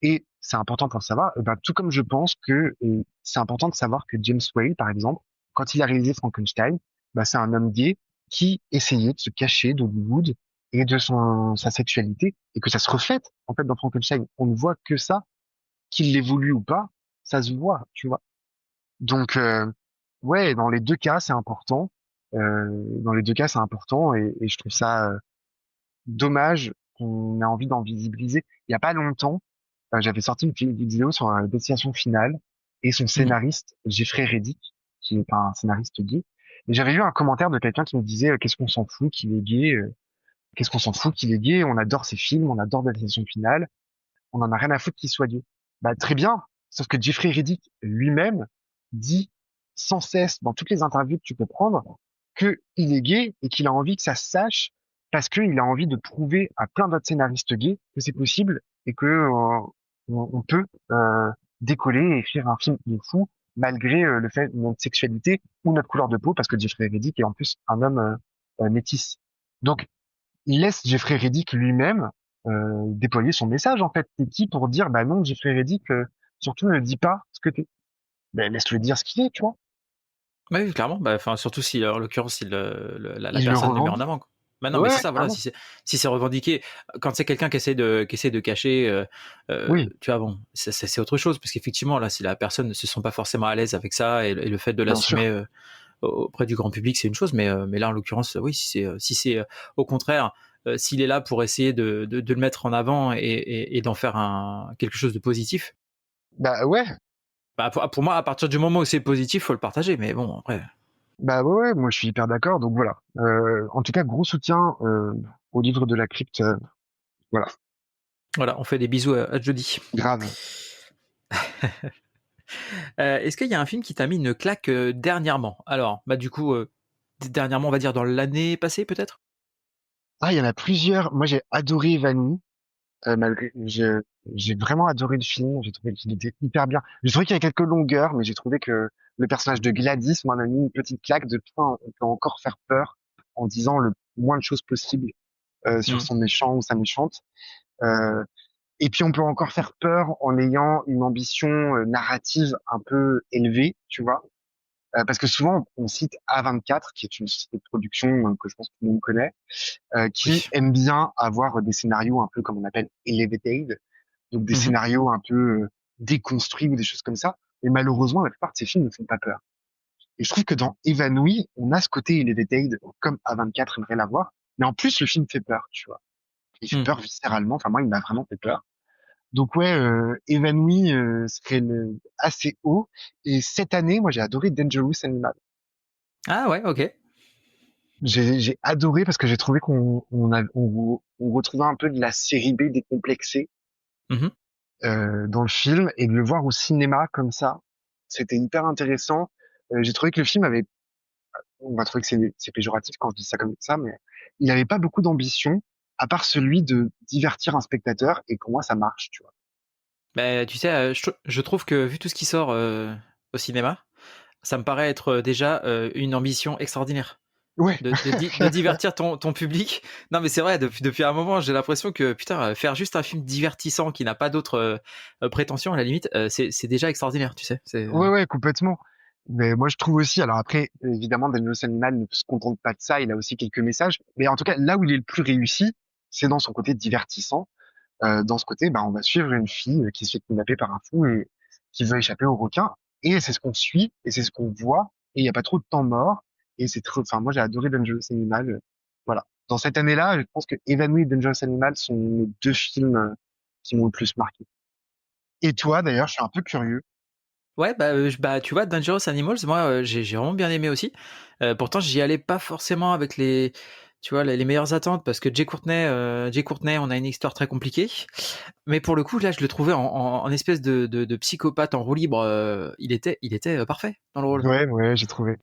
Et c'est important pour le savoir, ben, tout comme je pense que c'est important de savoir que James Whale, par exemple, quand il a réalisé Frankenstein, ben, c'est un homme gay qui essayait de se cacher d'Hollywood et de sa sexualité, et que ça se reflète en fait dans Frankenstein. On ne voit que ça, qu'il l'ait voulu ou pas, ça se voit, tu vois. Donc ouais, dans les deux cas c'est important. Dans les deux cas c'est important et je trouve ça dommage qu'on ait envie d'en visibiliser. Il y a pas longtemps, j'avais sorti une vidéo sur la destination finale et son Mmh. scénariste, Jeffrey Reddick, qui est un scénariste gay. Et j'avais vu un commentaire de quelqu'un qui me disait qu'est-ce qu'on s'en fout qu'il est gay, qu'est-ce qu'on s'en fout qu'il est gay, on adore ses films, on adore la destination finale, on en a rien à foutre qu'il soit gay. Bah très bien, sauf que Jeffrey Reddick lui-même dit sans cesse dans toutes les interviews que tu peux prendre que il est gay et qu'il a envie que ça se sache parce qu'il a envie de prouver à plein d'autres scénaristes gays que c'est possible et que on peut décoller et écrire un film de fou malgré le fait de notre sexualité ou notre couleur de peau parce que Jeffrey Reddick est en plus un homme métis. Donc il laisse Jeffrey Reddick lui-même déployer son message en fait. T'es qui pour dire bah non Jeffrey Reddick surtout ne dis pas ce que t'es. Ben laisse-le dire ce qu'il est, tu vois. Ouais, oui, clairement. Bah, enfin, surtout si, en l'occurrence, si la Il le personne le met en revendique. avant, quoi. Bah, non, mais c'est Ouais, ça, voilà, clairement. si c'est revendiqué, quand c'est quelqu'un qui essaie de cacher, Oui, tu vois, bon, c'est autre chose parce qu'effectivement, là, si la personne ne se sent pas forcément à l'aise avec ça et le fait de bien l'assumer, sûr. auprès du grand public, c'est une chose, mais là, en l'occurrence, oui, si c'est, au contraire, s'il est là pour essayer de le mettre en avant et d'en faire quelque chose de positif, Bah ouais, bah, pour moi, à partir du moment où c'est positif, faut le partager, mais bon, après, bah ouais, ouais, moi je suis hyper d'accord. Donc voilà. En tout cas, gros soutien au livre de la crypte. Voilà, voilà, on fait des bisous à Jody. grave. Est-ce qu'il y a un film qui t'a mis une claque, dernièrement? Alors, bah, du coup, dernièrement, on va dire dans l'année passée peut-être? Ah, il y en a plusieurs. Moi j'ai adoré Vanille. Malgré, j'ai vraiment adoré le film. J'ai trouvé qu'il était hyper bien. J'ai trouvé qu'il y avait quelques longueurs, mais j'ai trouvé que le personnage de Gladys m'en a mis une petite claque de putain, on peut encore faire peur en disant le moins de choses possible sur Mmh. son méchant ou sa méchante. Euh, et puis on peut encore faire peur en ayant une ambition narrative un peu élevée, tu vois. Parce que souvent on cite A24, qui est une société de production que je pense que tout le monde connaît, qui Oui. aime bien avoir des scénarios un peu comme on appelle elevated, donc des Mmh. scénarios un peu déconstruits ou des choses comme ça. Et malheureusement, la plupart de ces films ne font pas peur. Et je trouve que dans Évanoui, on a ce côté elevated comme A24 aimerait l'avoir, mais en plus le film fait peur, tu vois. Il fait Mmh. peur viscéralement. Enfin moi, il m'a vraiment fait peur. Donc ouais, Évanoui serait assez haut. Et cette année, moi j'ai adoré Dangerous Animal. Ah ouais, OK. J'ai adoré parce que j'ai trouvé on retrouvait un peu de la série B décomplexée Mmh. dans le film et de le voir au cinéma comme ça, c'était hyper intéressant. J'ai trouvé que le film avait, on va trouver que c'est péjoratif quand je dis ça comme ça, mais il n'avait pas beaucoup d'ambition à part celui de divertir un spectateur et pour moi ça marche, tu vois. Bah, tu sais, je trouve que vu tout ce qui sort, au cinéma, ça me paraît être, déjà, une ambition extraordinaire. Ouais, De divertir ton public. Non, mais c'est vrai, depuis un moment, j'ai l'impression que, putain, faire juste un film divertissant qui n'a pas d'autres, prétentions à la limite, c'est déjà extraordinaire, tu sais? ouais, ouais, complètement. Mais moi je trouve aussi, alors après, évidemment, Dangerous Animal ne se contente pas de ça, il a aussi quelques messages, mais en tout cas, là où il est le plus réussi, c'est dans son côté divertissant. Dans ce côté, bah, on va suivre une fille qui se fait kidnapper par un fou et qui veut échapper au requin. Et c'est ce qu'on suit et c'est ce qu'on voit. Et il n'y a pas trop de temps mort. Et c'est trop, enfin, moi, j'ai adoré Dangerous Animal. Voilà. Dans cette année-là, je pense que Évanoui et Dangerous Animal sont mes deux films qui m'ont le plus marqué. Et toi, d'ailleurs, je suis un peu curieux. Ouais, bah, bah, tu vois, Dangerous Animals, moi, j'ai vraiment bien aimé aussi. Pourtant, j'y allais pas forcément avec tu vois, les meilleures attentes parce que Jay Courtney, on a une histoire très compliquée. Mais pour le coup, là, je le trouvais en espèce de psychopathe en roue libre, il était, parfait dans le rôle. Ouais, ouais, j'ai trouvé.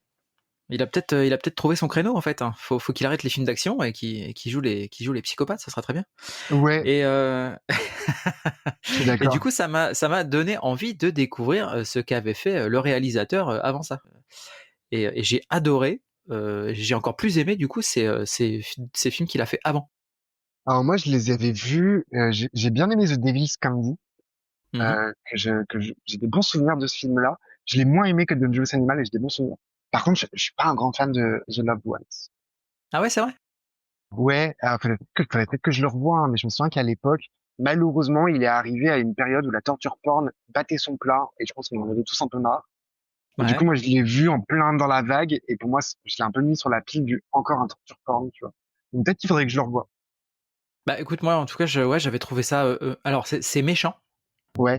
Il a peut-être trouvé son créneau, en fait, hein. Faut qu'il arrête les films d'action et qu'il joue les psychopathes, ça sera très bien. Ouais, Et je suis et du d'accord. coup, ça m'a donné envie de découvrir, ce qu'avait fait, le réalisateur, avant ça. Et j'ai adoré, j'ai encore plus aimé du coup ces films qu'il a fait avant. Alors moi, je les avais vus. J'ai bien aimé The Devil's Candy. Mmh. J'ai des bons souvenirs de ce film-là. Je l'ai moins aimé que Dangerous Animal et j'ai des bons souvenirs. Par contre, je suis pas un grand fan de The Loved Ones. Ah ouais, c'est vrai? Ouais, alors faudrait peut-être que je le revoie, hein, mais je me souviens qu'à l'époque, malheureusement, il est arrivé à une période où la torture porn battait son plein, et je pense qu'on en avait tous un peu marre. Et du coup, Ouais. moi, je l'ai vu en plein dans la vague, et pour moi, je l'ai un peu mis sur la pile du encore un torture porn, tu vois. Donc peut-être qu'il faudrait que je le revoie. Bah, écoute, moi, en tout cas, ouais, j'avais trouvé ça, alors c'est méchant, Ouais.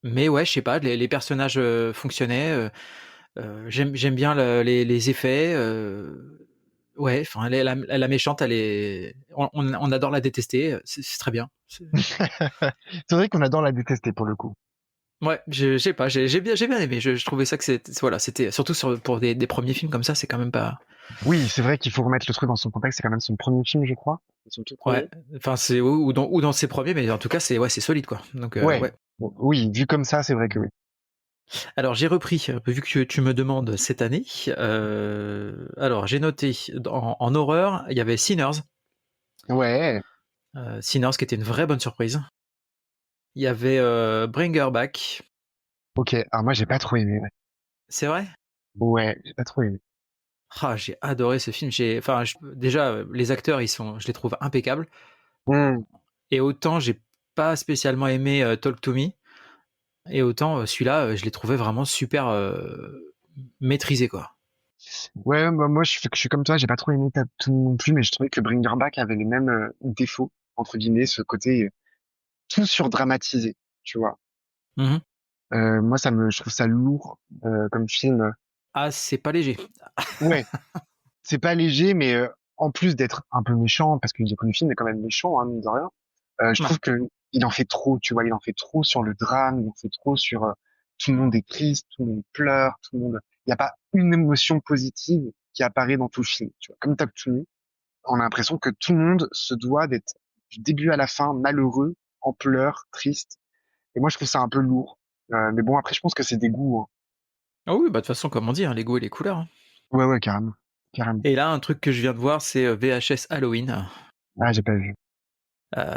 mais ouais, je sais pas, les personnages, fonctionnaient, j'aime bien les effets, ouais, enfin, la méchante, elle est on adore la détester, c'est très bien. C'est vrai qu'on adore la détester pour le coup. Ouais, je sais pas, j'ai bien aimé, je trouvais ça que voilà, c'était surtout pour des premiers films comme ça, c'est quand même pas. Oui, c'est vrai qu'il faut remettre le truc dans son contexte. C'est quand même son premier film, je crois. Son tout Ouais, premier. enfin, c'est ou dans ses premiers, mais en tout cas, ouais, c'est solide, quoi, donc Ouais. ouais. Bon, oui, vu comme ça, c'est vrai que oui. Alors j'ai repris, vu que tu me demandes cette année, alors j'ai noté en horreur, il y avait Sinners, Ouais. Sinners qui était une vraie bonne surprise. Il y avait, Bring Her Back. Ok. Alors moi, j'ai pas trop aimé. Ouais, C'est vrai? ouais, j'ai pas trop aimé. Ah, j'ai adoré ce film, enfin, déjà, les acteurs, je les trouve impeccables Hmm. et autant j'ai pas spécialement aimé, Talk to Me et autant, celui-là, je l'ai trouvé vraiment super, maîtrisé, quoi. Ouais, bah, moi, je suis comme toi. J'ai pas trop aimé Tattoo non plus, mais je trouvais que Bringer Back avait les mêmes défauts entre guillemets, ce côté tout surdramatisé, tu vois. Mmh. Moi, je trouve ça lourd comme film. Ah, c'est pas léger. Ouais, c'est pas léger, mais en plus d'être un peu méchant, parce que le film est quand même méchant, hein, mine de rien, je Ouais. trouve que il en fait trop, tu vois, il en fait trop sur le drame, il en fait trop sur tout le monde est triste, tout le monde pleure, tout le monde. Il n'y a pas une émotion positive qui apparaît dans tout le film, tu vois. Comme Talk to Me, on a l'impression que tout le monde se doit d'être du début à la fin malheureux, en pleurs, triste. Et moi, je trouve ça un peu lourd. Mais bon, après, je pense que c'est des goûts, hein. Ah oui, bah, de toute façon, comme on dit, hein, les goûts et les couleurs, hein. Ouais, ouais, carrément, carrément. Et là, un truc que je viens de voir, c'est, VHS Halloween. Ah, j'ai pas vu.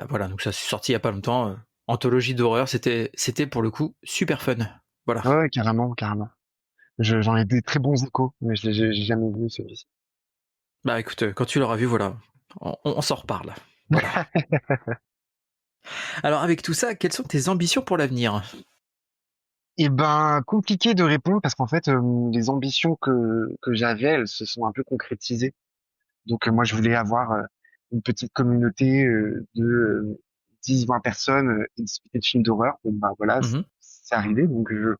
Voilà, donc ça c'est sorti il y a pas longtemps, anthologie d'horreur, c'était pour le coup super fun. Voilà. Ouais, ouais, carrément, carrément. J'en ai des très bons échos, mais j'ai jamais vu celui-ci. Bah, écoute, quand tu l'auras vu, voilà, on s'en reparle. Voilà. Alors avec tout ça, quelles sont tes ambitions pour l'avenir? Eh ben, compliqué de répondre parce qu'en fait, les ambitions que j'avais, elles se sont un peu concrétisées. Donc, moi, je voulais avoir une petite communauté de 10-20 personnes et discuter de films d'horreur. Donc, bah voilà, Mmh. c'est arrivé. Donc, je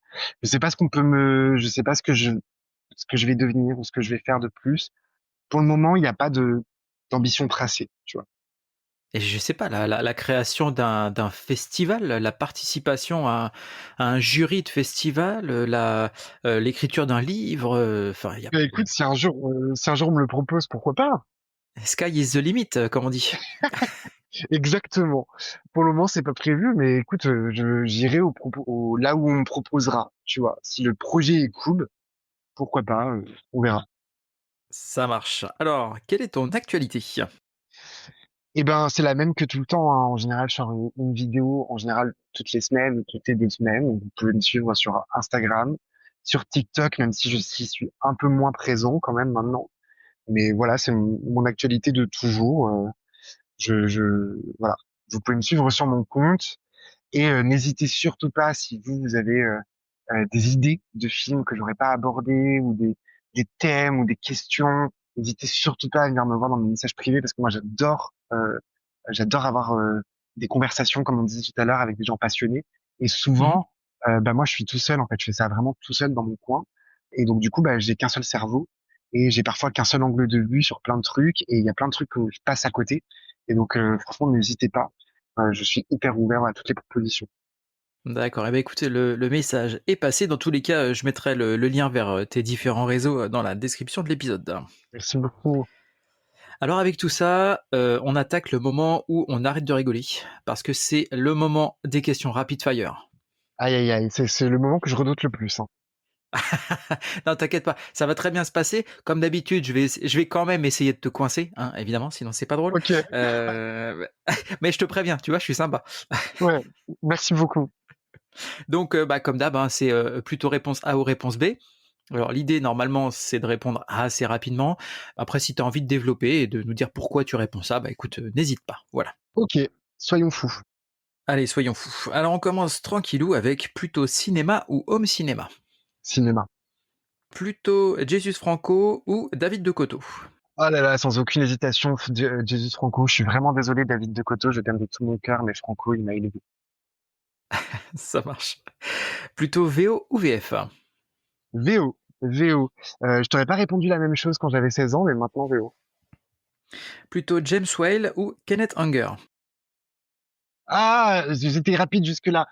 sais pas je sais pas ce que je vais devenir ou ce que je vais faire de plus. Pour le moment, il n'y a pas d'ambition tracée, tu vois. Et je sais pas, la création d'un festival, la participation à un jury de festival, l'écriture d'un livre, enfin il y a Bah, écoute, si un jour on me le propose, pourquoi pas? sky is the limit, comme on dit. Exactement. Pour le moment, c'est pas prévu, mais écoute, j'irai là où on me proposera, tu vois. Si le projet est cool, pourquoi pas, on verra. Ça marche. Alors, quelle est ton actualité? Eh ben, c'est la même que tout le temps, hein. En général, je sors une vidéo, en général, toutes les semaines, toutes les 2 semaines. Vous pouvez me suivre sur Instagram, sur TikTok, même si je suis un peu moins présent quand même maintenant. Mais voilà, c'est mon actualité de toujours. Voilà. Vous pouvez me suivre sur mon compte. Et n'hésitez surtout pas si vous avez des idées de films que j'aurais pas abordés ou des thèmes ou des questions. N'hésitez surtout pas à venir me voir dans mes messages privés parce que moi j'adore avoir des conversations comme on disait tout à l'heure avec des gens passionnés. Et Mmh. souvent, bah moi je suis tout seul en fait. Je fais ça vraiment tout seul dans mon coin. Et donc du coup bah j'ai qu'un seul cerveau et j'ai parfois qu'un seul angle de vue sur plein de trucs et il y a plein de trucs que je passe à côté. Et donc franchement n'hésitez pas. Je suis hyper ouvert à toutes les propositions. D'accord. Eh ben, écoutez, le message est passé. Dans tous les cas, je mettrai le lien vers, tes différents réseaux, dans la description de l'épisode. Merci beaucoup. Alors avec tout ça, on attaque le moment où on arrête de rigoler, parce que c'est le moment des questions rapid fire. Aïe, aïe, aïe, c'est le moment que je redoute le plus, hein. Non, t'inquiète pas, ça va très bien se passer. Comme d'habitude, je vais quand même essayer de te coincer, hein, évidemment, sinon c'est pas drôle. Ok, Mais je te préviens, tu vois, je suis sympa. ouais, merci beaucoup. Donc, bah, comme d'hab, hein, c'est, plutôt réponse A ou réponse B. Alors l'idée normalement c'est de répondre assez rapidement. Après si tu as envie de développer et de nous dire pourquoi tu réponds ça, bah écoute, n'hésite pas. Voilà. Ok, soyons fous. Allez, soyons fous. Alors on commence tranquillou avec plutôt cinéma ou home cinéma. Cinéma. Plutôt Jesus Franco ou David de Coteau. Oh là là, sans aucune hésitation, Jesus Franco. Je suis vraiment désolé, David de Coteau, je t'aime de tout mon cœur, mais Franco, il m'a élevé. Ça marche. Plutôt VO ou VF. VO, VO. Je t'aurais pas répondu la même chose quand j'avais 16 ans, mais maintenant VO. Plutôt James Whale ou Kenneth Anger. Ah, j'étais rapide jusque-là.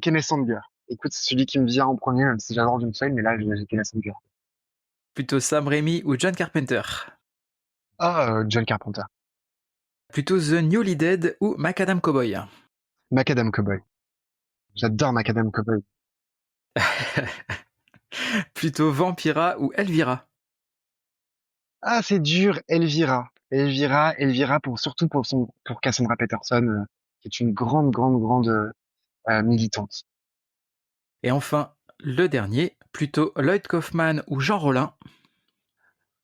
Kenneth Anger. Écoute, c'est celui qui me vient en premier, même si j'adore James Wane, mais là, j'ai Kenneth Anger. Plutôt Sam Raimi ou John Carpenter. Ah, John Carpenter. Plutôt The Newly Dead ou Macadam Cowboy. Macadam Cowboy. J'adore Macadam Cowboy. Plutôt Vampira ou Elvira. Ah, c'est dur, Elvira. Elvira surtout pour Cassandra Peterson, qui est une grande militante. Et enfin, le dernier, plutôt Lloyd Kaufman ou Jean Rollin.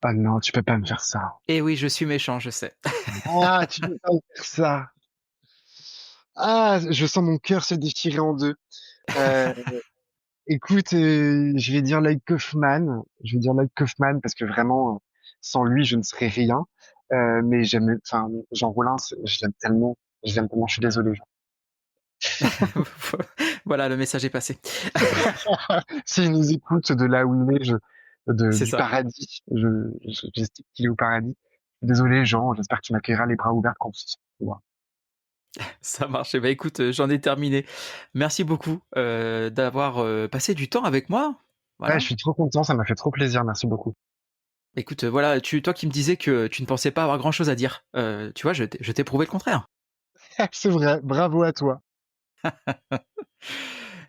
Ah non, tu peux pas me faire ça. Eh oui, je suis méchant, je sais. Ah, tu peux pas me faire ça. Ah, je sens mon cœur se déchirer en deux. Euh, écoute, je vais dire Lloyd Kaufman. Je vais dire Lloyd Kaufman parce que vraiment, sans lui, je ne serais rien. Mais enfin, Jean Rollin, je l'aime tellement. Je suis désolé. Voilà, le message est passé. S'il nous écoute de là où il est, C'est du ça. paradis, j'estime qu'il est au paradis. Désolé, Jean, j'espère que tu m'accueilleras les bras ouverts quand tu seras. Ça marche. Eh ben, écoute, j'en ai terminé. Merci beaucoup d'avoir passé du temps avec moi. Ouais, Voilà. je suis trop content, ça m'a fait trop plaisir, merci beaucoup. Écoute, voilà, toi qui me disais que tu ne pensais pas avoir grand-chose à dire, tu vois, je t'ai prouvé le contraire. C'est vrai, bravo à toi.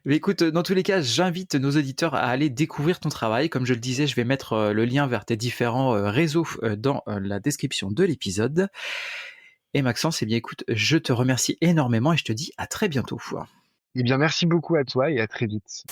Mais écoute, dans tous les cas, j'invite nos auditeurs à aller découvrir ton travail. Comme je le disais, je vais mettre le lien vers tes différents réseaux dans la description de l'épisode. Et Maxence, eh bien écoute, je te remercie énormément et je te dis à très bientôt. Eh bien, merci beaucoup à toi et à très vite.